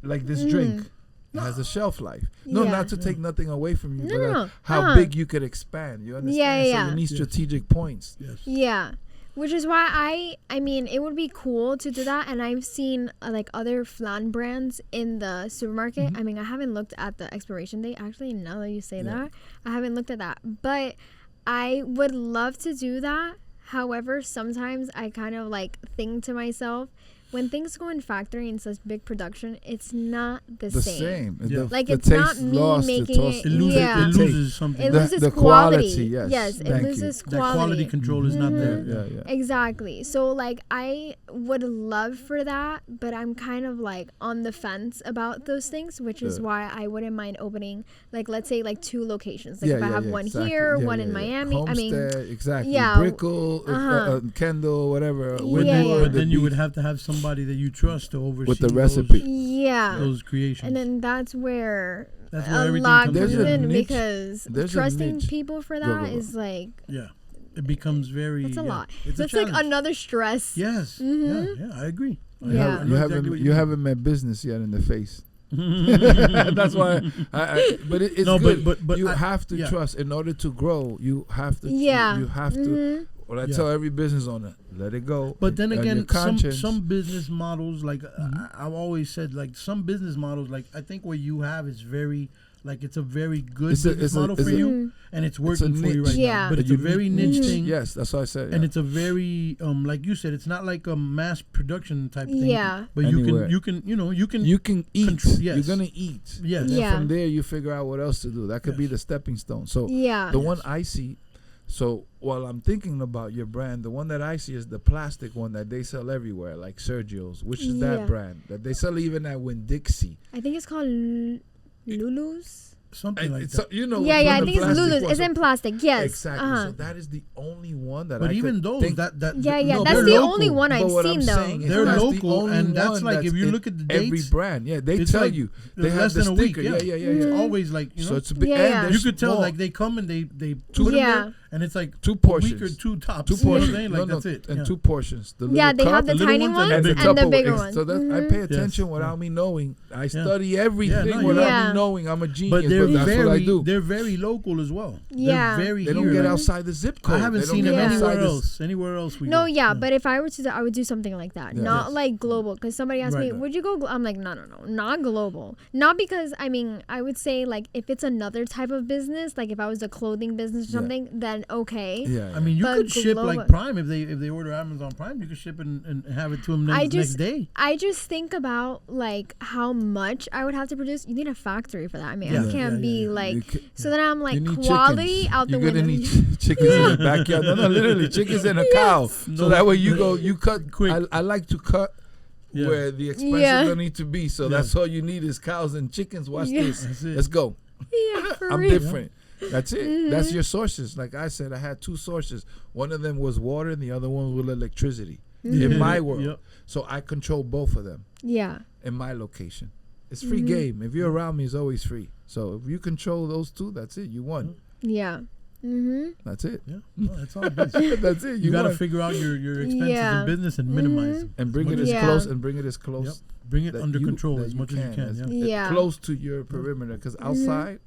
like this drink. It has a shelf life. No, not to take nothing away from you, but how big you could expand. You understand? So you need strategic points. Yeah. Which is why I mean, it would be cool to do that. And I've seen like other flan brands in the supermarket. I mean, I haven't looked at the expiration date. Actually, now that you say that, I haven't looked at that. But I would love to do that. However, sometimes I kind of like think to myself, when things go in factory in such big production, it's not the same. Like it's not me making it. It loses something. It loses the quality. Yes, it loses quality. That quality control is not there. Yeah. Exactly. So like I would love for that, but I'm kind of like on the fence about those things, which is why I wouldn't mind opening like, let's say like 2 locations. Like if I have one here, one in Miami. Homestead, I mean, exactly. Brickell, Kendall, whatever. But then you would have to have somebody that you trust to oversee with the recipe. Those creations. And then that's where a lot comes in, because trusting people for that is like it becomes very. It's a lot. It's like another stress. Yes. Yeah, I agree. You haven't met business yet in the face. That's why. But it's good. But you have to trust in order to grow. You have to. You have to. Well, I tell every business owner, let it go. But then again, some business models, like I've always said, like some business models, like I think what you have is very, like it's a very good business model for you, and it's working for you right now. But it's a very niche thing. Yes, that's what I said. And it's a very, like you said, it's not like a mass production type thing. Yeah. But you can eat. Yes. You're gonna eat. Yes. And from there, you figure out what else to do. That could be the stepping stone. So the one I see. So while I'm thinking about your brand, the one that I see is the plastic one that they sell everywhere, like Sergio's, which is that brand that they sell even at Winn-Dixie. I think it's called Lulu's. Something like that. I think it's Lulu's. It's in plastic. Yes. Exactly. So that is the only one that but I even could those think. That's the only one I've seen though. They're local, and that's like if you look at the dates, every brand, they tell you they have the sticker. Yeah. It's always like so it's a big. You could tell like they come and they put them there, and it's like 2 portions, or 2 tops. 2 portions. Like that's it. And 2 portions. They have the tiny ones and the bigger ones. So I pay attention without me knowing. I study everything without me knowing. I'm a genius. they're that's very, what I do. They're very local as well. Yeah. They're very They don't here. get Like, outside the zip code. I haven't They don't seen get them outside anywhere the- else. Anywhere else we No, go. yeah, but if I were to, I would do something like that. Yeah. Not Yes. like global. Because somebody asked me, Right. would you go? I'm like, no, not global. Not because, I mean, I would say like if it's another type of business, like if I was a clothing business or Yeah. something, then okay. Yeah. I mean, you But could ship global- like Prime if they order Amazon Prime. You could ship and have it to them next day. I just think about like how much I would have to produce. You need a factory for that. I mean, Yeah. I can't Yeah, be yeah. like. You So then I'm like you need quality chickens. out the You're gonna window. need chickens in the backyard. No, literally chickens and a cow. So No. that way you cut Quick. I like to cut Yeah. where the expenses Yeah. don't need to be. So Yeah. that's all you need is cows and chickens. Watch Yeah. this. That's it. Let's go. Yeah, for I'm real. different. That's it. That's your sources. Like I said, I had two sources. One of them was water and the other one was electricity in my world. Yep. So I control both of them Yeah. in my location. It's free game. If you're around me, it's always free. So if you control those two, that's it. You won. Yeah. Mm-hmm. That's it. Yeah, no, that's all business. That's it. You You got to won. figure out your expenses Yeah. in business and minimize them. And bring it much as Yeah. close and bring it as close. Yep. Bring it that under you- control that as much as you can. Yeah. Yeah. Close to your perimeter, because outside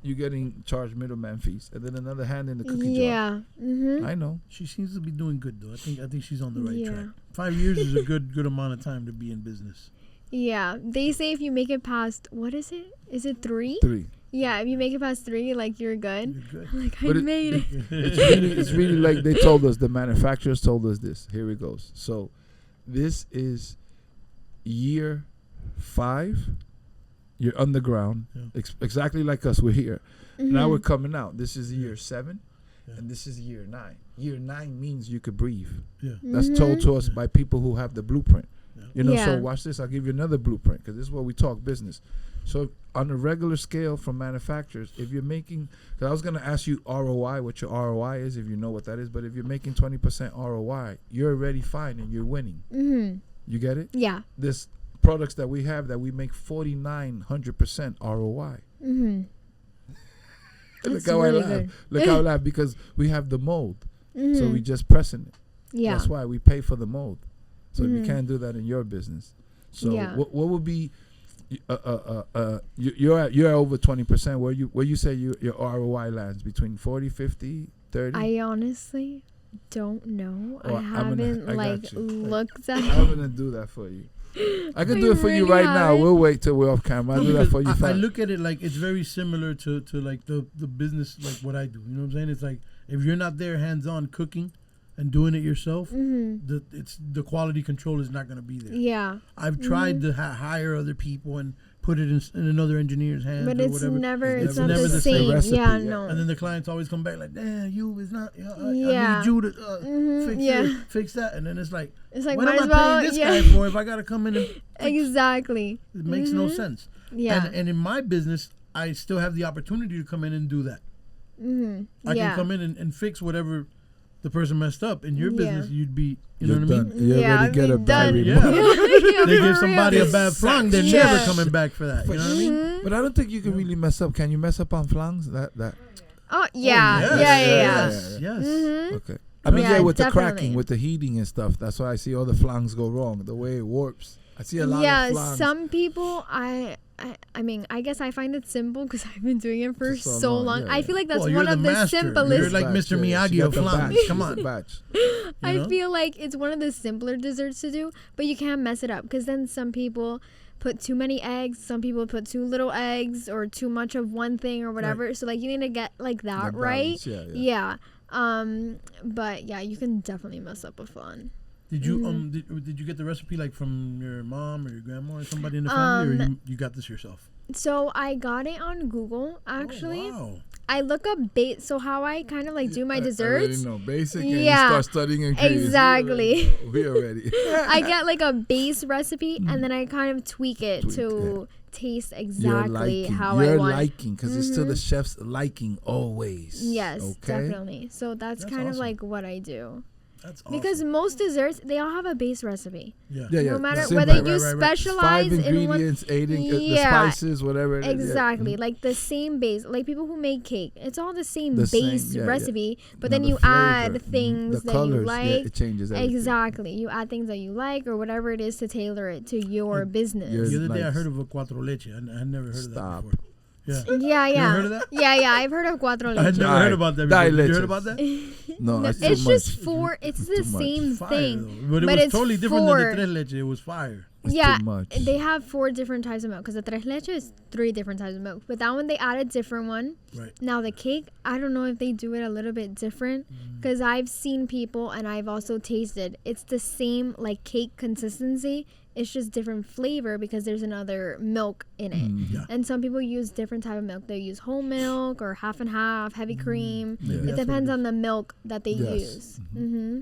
you're getting charged middleman fees, and then another hand in the cookie jar. Yeah. Mm-hmm. I know. She seems to be doing good though. I think she's on the right Yeah. track. 5 years is a good amount of time to be in business. Yeah. They say if you make it past, what is it? Is it 3? 3. Yeah. If you make it past 3, like you're good. You're good. Like I But made it. It's really like they told us. The manufacturers told us this. Here it goes. So, this is year 5. You're underground, Yeah. exactly like us. We're here. Mm-hmm. Now we're coming out. This is year 7, Yeah. and this is year 9. Year 9 means you could breathe. Yeah. That's told to us by people who have the blueprint. Yeah. You know, so Yeah. watch this. I'll give you another blueprint because this is what we talk business. So on a regular scale from manufacturers, if you're making, because I was going to ask you ROI, what your ROI is, if you know what that is, but if you're making 20% ROI, you're already fine and you're winning. Mm-hmm. You get it? Yeah. This products that we have that we make 4,900% ROI. Mm-hmm. Look That's how really I laugh. good. Look how I laugh because we have the mold. Mm-hmm. So we just pressing it. Yeah. That's why we pay for the mold. So if you Mhm. can't do that in your business, so Yeah. what would be? You're at over 20%. Where you say your ROI lands between 40, 50, 30? I honestly don't know. Oh, I haven't I got like you. looked at I'm gonna do that for you. I can I do it for you really right now. haven't. We'll wait till we're off camera. I'll do that for you. I fine. look at it like it's very similar to like the business, like what I do. You know what I'm saying? It's like if you're not there hands on cooking and doing it yourself, Mm-hmm. the quality control is not going to be there. Yeah. I've tried to hire other people and put it in another engineer's hands But or it's whatever. never, it's never not the the same same. recipe, Yeah, yeah. no. And then the clients always come back like, "Damn, you is not. I Yeah. need you to fix yeah. this, fix that." And then it's like, It's like, what might am as I well. paying this Yeah. guy for if I got to come in and fix? Exactly. It makes no sense. Yeah. And in my business, I still have the opportunity to come in and do that. I Yeah. can come in and fix whatever the person messed up. In your Yeah. business, you'd be, you You're know what I done. mean? You Yeah, already I get a mean, bad done. remark. Yeah. They For give somebody real. a bad flang, they're Yeah. never coming back for that. You know what I mean? Mm-hmm. But I don't think you can really mess up. Can you mess up on flangs? That Oh, yeah. yes, Yeah, yeah, yeah. Yes, yes. Mm-hmm. okay. I mean, Yeah, yeah, with the definitely. cracking, with the heating and stuff. That's why I see all the flangs go wrong. The way it warps. I see a lot Yeah, of flangs. some people, I mean, I guess I find it simple because I've been doing it for So so long, long. yeah, I yeah. feel like that's Well, you're one the of the master. simplest. You're like Mr. Miyagi She got of the flangs. batch. Come She's on. the batch. I know? feel like it's one of the simpler desserts to do, but you can't mess it up because then some people put too many eggs, some people put too little eggs or too much of one thing or whatever. So like you need to get like that The right. balance, yeah. But yeah, you can definitely mess up a flan. Did you did you get the recipe like from your mom or your grandma or somebody in the family, or you got this yourself? So I got it on Google actually. Oh, wow. I look up so how I kind of like do my I desserts. already know. Basic and Yeah. you start studying ingredients. Exactly. We already. I get like a base recipe and then I kind of tweak it to taste exactly how I want. You're liking because it's to the chef's liking always. Yes, okay? definitely. So that's kind of awesome. like what I do. That's awesome. Because most desserts, they all have a base recipe. Yeah. Yeah, yeah. No matter Simple. whether you Right. specialize 5 in one. ingredients, 8 the Yeah. spices, whatever. It is. Exactly, Yeah. like the same base. Like people who make cake, it's all the same The same, base yeah, yeah. recipe, but Now then the you add flavor, things the that colors, you yeah, like. it changes everything. Exactly, you add things that you like or whatever it is to tailor it to your business. You're The other day I like- heard of a cuatro leche. I had never heard of that Stop. before. Yeah. Yeah, You yeah. heard of that? Yeah, I've heard of cuatro I had leches. never heard about that before. Did you leches. heard about that? No, No, it's it's too just much. four. It's the too much. same Fire, thing. though. But it But was it's totally different four. than the tres leche. It was fire. It's Yeah, too much. they have 4 different types of milk because the tres leche is 3 different types of milk. But that one they add a different one. Right. Now the cake, I don't know if they do it a little bit different because I've seen people and I've also tasted. It's the same like cake consistency. It's just different flavor because there's another milk in it. Yeah. And some people use different type of milk. They use whole milk or half and half, heavy cream. Maybe It that's what depends it on the milk that they Yes. use. Mm-hmm.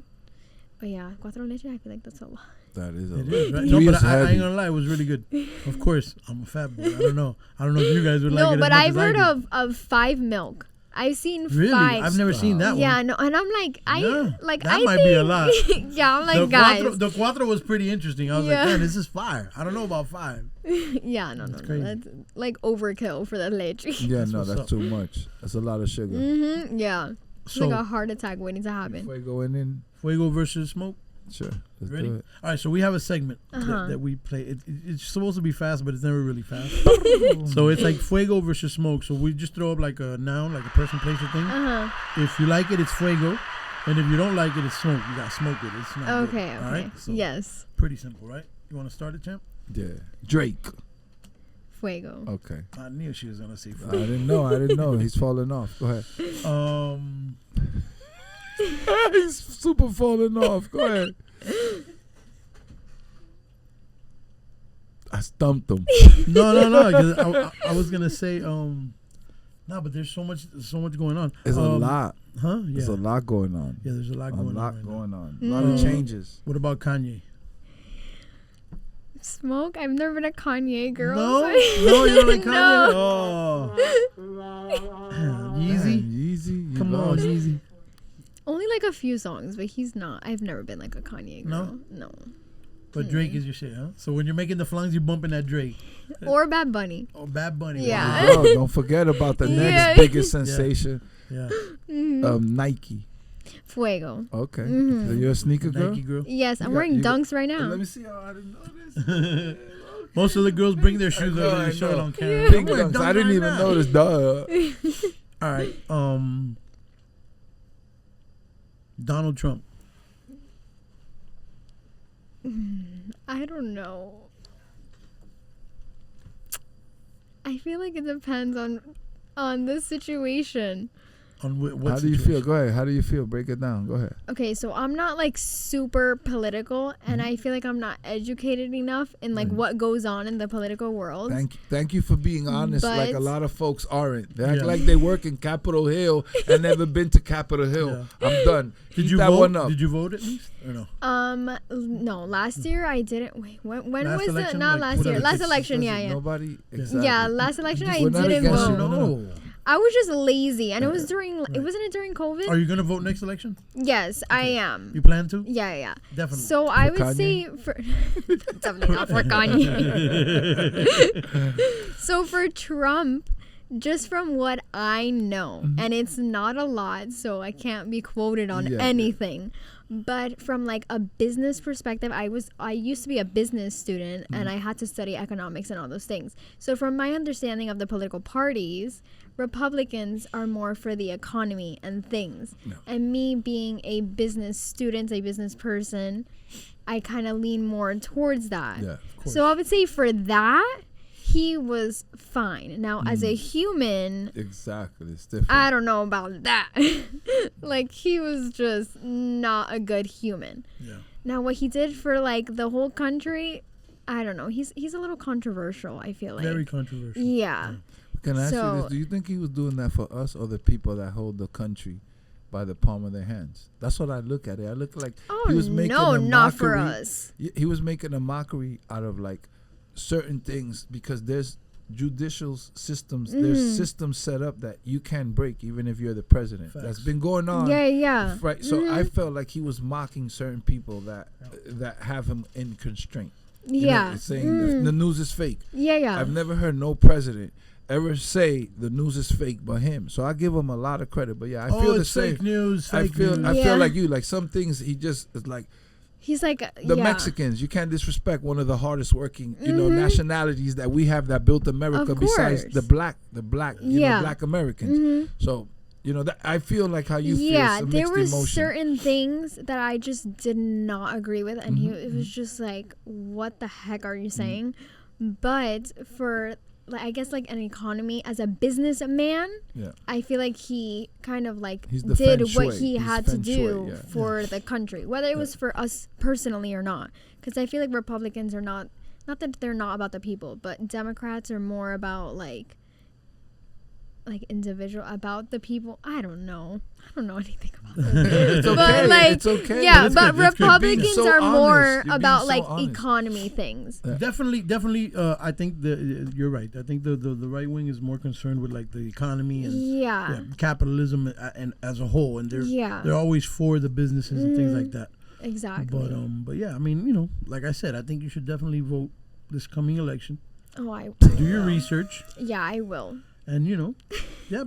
But yeah, cuatro leche, I feel like that's a lot. That is a It lot. is, right? 3 No, but is I ain't heavy. gonna lie, it was really good. Of course, I'm a fat boy. I don't know if you guys would like No, it. but as much I've as I heard do. of 5 milk. I've seen Really, 5. I've never seen that Yeah, one. no, and I'm like, Yeah, that I might think, be a lot. yeah, I'm like, guys. The cuatro was pretty interesting. I was Yeah. like, man, this is fire. I don't know about 5. Yeah, no, crazy. that's like overkill for the leche. Yeah, That's no, what's that's up. too much. That's a lot of sugar. Mm-hmm. Yeah, it's So like a heart attack waiting to happen. Fuego in, Fuego versus smoke. sure. Let's Ready? do it. All right, so we have a segment Uh-huh. that we play. It's supposed to be fast, but it's never really fast. So it's like fuego versus smoke. So we just throw up like a noun, like a person, place, or thing. If you like it, it's fuego, and if you don't like it, it's smoke. You got to smoke it. It's not good. Okay, All okay. right? So Yes, pretty simple, right? You want to start it, champ? Yeah. Drake. fuego. Okay. I knew she was gonna say I fuego. didn't know. He's falling off. Go ahead. He's super falling off. Go ahead. I stumped him. No. 'Cause I was gonna say no, but there's so much going on. There's a lot. Huh? Yeah. There's a lot going on. Yeah, there's a lot A going lot on. Right now. going on. A lot of changes. What about Kanye? Smoke. I've never been a Kanye girl. No, so- no, you don't like Kanye. No. Oh, Yeezy. Man, Yeezy. you Come on, lost. Yeezy. Only like a few songs, but he's not. I've never been like a Kanye girl. No. But Drake is your shit, huh? So when you're making the flungs, you bumping that Drake. Or Bad Bunny. Oh, Bad Bunny. Yeah. Wow. Oh, don't forget about the Yeah. next biggest sensation. Yeah. Nike. Fuego. Okay. Mm-hmm. So you're a sneaker girl? Nike girl. Yes, I'm got- wearing you got- dunks right now. Let me see how I didn't know this. Most of the girls bring their shoes know, over I and show it know. on camera. Pink I'm wearing dunks. dunks I didn't right even now. notice. Duh. All right. Donald Trump. I don't know. I feel like it depends on the situation. On what How do you feel? situation? Go ahead. How do you feel? Break it down. Go ahead. Okay, so I'm not like super political, and I feel like I'm not educated enough in like what goes on in the political world. Thank you for being honest. Like a But- lot of folks aren't. They act Yeah. like they work in Capitol Hill and never been to Capitol Hill. Yeah. I'm done. Did Keep you that vote? one up. Did you vote at least or no? No, last year I didn't. Wait, when Last was it? election, Not like, last what year. other Last kids- election, yeah. Nobody. Exactly. Yeah, last election I We're not didn't against vote. you. No. I was just lazy, and it was during. It wasn't it during COVID? Are you gonna vote next election? Yes, I am. You plan to? Yeah. Definitely. So I would Kanye? say for definitely not for Kanye. So for Trump, just from what I know, and it's not a lot, so I can't be quoted on Yeah. anything. But from like a business perspective, I used to be a business student and I had to study economics and all those things. So from my understanding of the political parties, Republicans are more for the economy and things. No. And me being a business student, a business person, I kind of lean more towards that. Yeah. So I would say for that, he was fine. Now, as a human, Exactly. It's different. I don't know about that. Like, he was just not a good human. Yeah. Now, what he did for, like, the whole country, I don't know. He's a little controversial, I feel like. Very controversial. Yeah. Can I ask you So- this? Do you think he was doing that for us or the people that hold the country by the palm of their hands? That's what I look at it. I look like Oh, he was making no, a not for mockery. us. He was making a mockery out of like certain things because there's judicial systems, there's systems set up that you can break even if you're the president. Facts. That's been going on. Yeah. Right. So I felt like he was mocking certain people that have him in constraint. You know, Yeah. it's saying the news is fake. Yeah. I've never heard no president ever say the news is fake but him. So I give him a lot of credit. But yeah, I feel the it's same. fake news. I Fake feel news. I Yeah. feel like you. Like some things he just is like He's like the Mexicans. You can't disrespect one of the hardest working, nationalities that we have that built America. Besides the black, black Americans. So that I feel like how you feel. Yeah, there were certain things that I just did not agree with, and it was just like, what the heck are you saying? But for I guess like an economy as a businessman, I feel like he kind of like did what he had to do for the country, whether it was for us personally or not. Because I feel like Republicans are not that they're not about the people, but Democrats are more about like individual, about the people. I don't know anything about that. It's okay. But it's okay. Yeah, but Republicans are more about like economy things. Definitely. I think you're right. I think the right wing is more concerned with like the economy and capitalism and as a whole, and they're always for the businesses and things like that. Exactly. But yeah, I mean, like I said, I think you should definitely vote this coming election. Oh, I do your research. Yeah, I will. And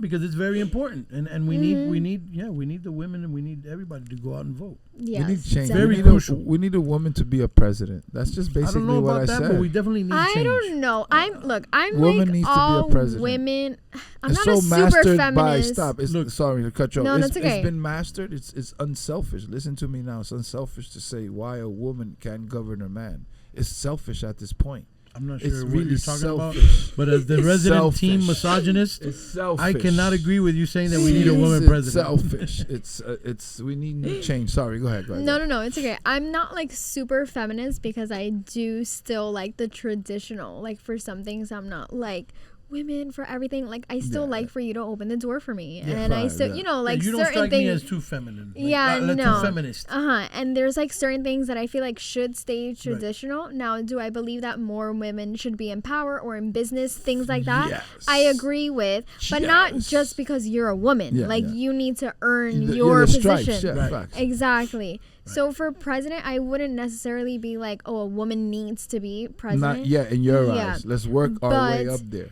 because it's very important, and we need the women, and we need everybody to go out and vote. Yeah, we need change. Very crucial. We need a woman to be a president. That's just basically what I said. I don't know about that, but we definitely need change. I don't know. I'm woman like needs all to be a president. Women. I'm it's not so a super feminist. Sorry to cut you off. No, that's okay. It's been mastered. It's unselfish. Listen to me now. It's unselfish to say why a woman can't govern a man. It's selfish at this point. I'm not sure what you're talking about, but as the resident team misogynist, I cannot agree with you saying that we need a woman president. Selfish. It's we need new change. Sorry, go ahead. No, it's okay. I'm not like super feminist because I do still like the traditional. Like for some things, I'm not like women for everything. Like I still like for you to open the door for me, and I still like you certain don't strike things me as too feminine. No, too feminist. And there's like certain things that I feel like should stay traditional. Right. Now, do I believe that more women should be in power or in business, things like that? Yes. I agree with, but not just because you're a woman. You need to earn your position. Right. Exactly. So for president, I wouldn't necessarily be like, a woman needs to be president. Not yet in your eyes. Let's work our way up there.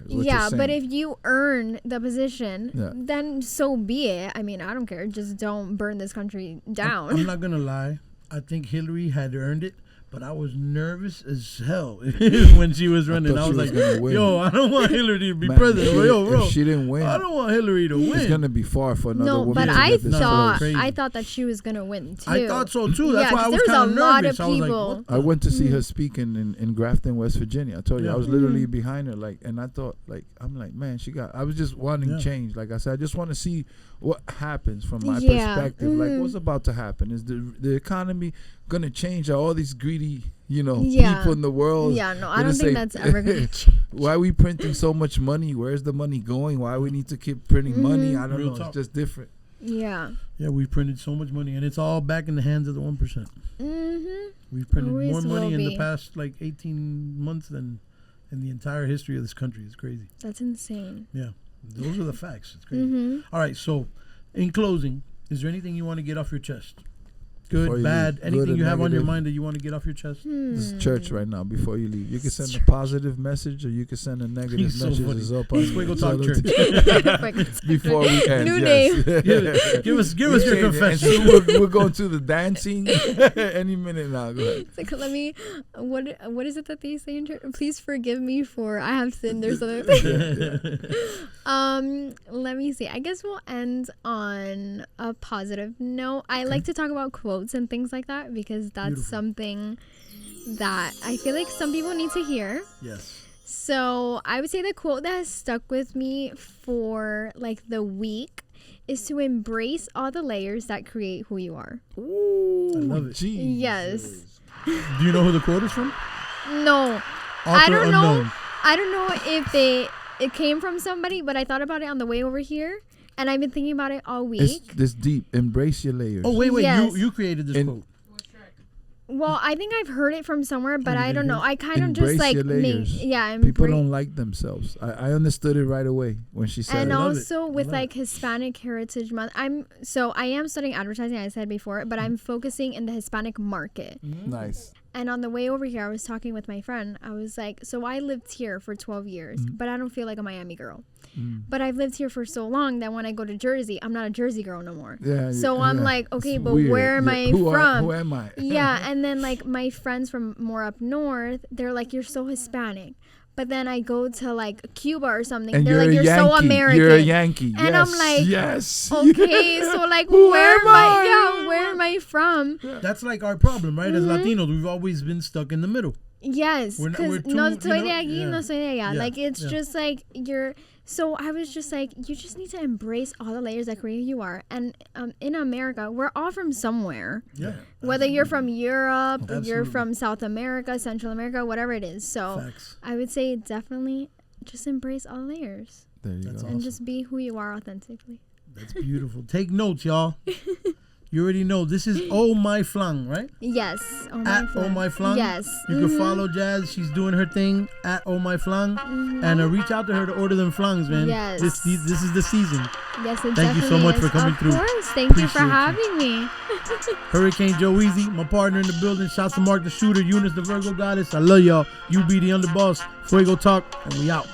But if you earn the position, then so be it. I mean, I don't care. Just don't burn this country down. I'm not gonna lie. I think Hillary had earned it. But I was nervous as hell when she was running. I was like, yo, I don't want Hillary to be president. Bro, if she didn't win, I don't want Hillary to win. It's going to be far for another woman. No, but I thought that she was going to win, too. I thought so, too. That's why I was kind of nervous. I was like, I went to see her speaking in Grafton, West Virginia. I told you, I was literally behind her. And I thought, I'm like, man, I was just wanting change. Like I said, I just want to see what happens from my perspective. Like, what's about to happen? Is the economy going to change? Are all these greedy people in the world? Yeah, no, I don't think that's ever going to change. Why are we printing so much money? Where's the money going? Why we need to keep printing money? I don't know. It's just different. Yeah. Yeah, we printed so much money, and it's all back in the hands of the 1%. We've printed more money in the past 18 months than in the entire history of this country. It's crazy. That's insane. Yeah, those are the facts. It's crazy. All right, so in closing, is there anything you want to get off your chest? Good, bad, anything you have on your mind that you want to get off your chest? This is church right now before you leave. You can send a positive message or you can send a negative message. It's up on Fuego Talk Church. Before we end. New name. Give us your confession. So we're going to the dancing any minute now. Go ahead. It's like, what is it that they say in church? Please forgive me for I have sinned or something. Let me see. I guess we'll end on a positive note. I like to talk about quotes and things like that because that's something that I feel like some people need to hear. Yes. So I would say the quote that has stuck with me for the week is to embrace all the layers that create who you are. Ooh, I love it. Geez. Yes. Do you know who the quote is from? No. I don't know. I don't know if it came from somebody, but I thought about it on the way over here. And I've been thinking about it all week. It's this deep. Embrace your layers. Oh, wait. Yes. You created this quote. Well, I think I've heard it from somewhere, but I don't know. I kind of just People don't like themselves. I understood it right away when she said it. And it. also with Hispanic Heritage Month, I am studying advertising, I said before, but I'm focusing in the Hispanic market. Nice. And on the way over here, I was talking with my friend. I was like, so I lived here for 12 years, but I don't feel like a Miami girl. But I've lived here for so long that when I go to Jersey, I'm not a Jersey girl no more. Yeah. So I'm like, okay, It's but weird. where am I from? Who am I? Yeah, and then like my friends from more up north, they're like, you're so Hispanic. But then I go to like Cuba or something, And they're like, you're so American. You're a Yankee. And yes. I'm like, yes. Okay, so like, Who where am am I? Yeah, where am I from? That's like our problem, right? As Latinos, we've always been stuck in the middle. Yes, We're because too, no you soy know, de aquí, yeah. no soy de allá. Yeah, Like, it's yeah. just like you're. So I was just like, you just need to embrace all the layers that create who you are. And in America, we're all from somewhere. Yeah. Whether you're from Europe, or you're Absolutely. from South America, Central America, whatever it is. So Facts. I would say definitely just embrace all layers There you That's go. and just be who you are authentically. That's beautiful. Take notes, y'all. You already know this is Oh My Flan, right? Yes. Oh my At flan. Oh My Flan. Yes. You can follow Jazz. She's doing her thing at Oh My Flan, and reach out to her to order them flans, man. Yes. This is the season. Yes, it Thank you so definitely much is. for coming through. Of course. Thank you for Appreciate you. having me. Hurricane Joe Easy, my partner in the building. Shouts to Mark the Shooter, Eunice the Virgo Goddess. I love y'all. You be the underboss. Fuego Talk, and we out.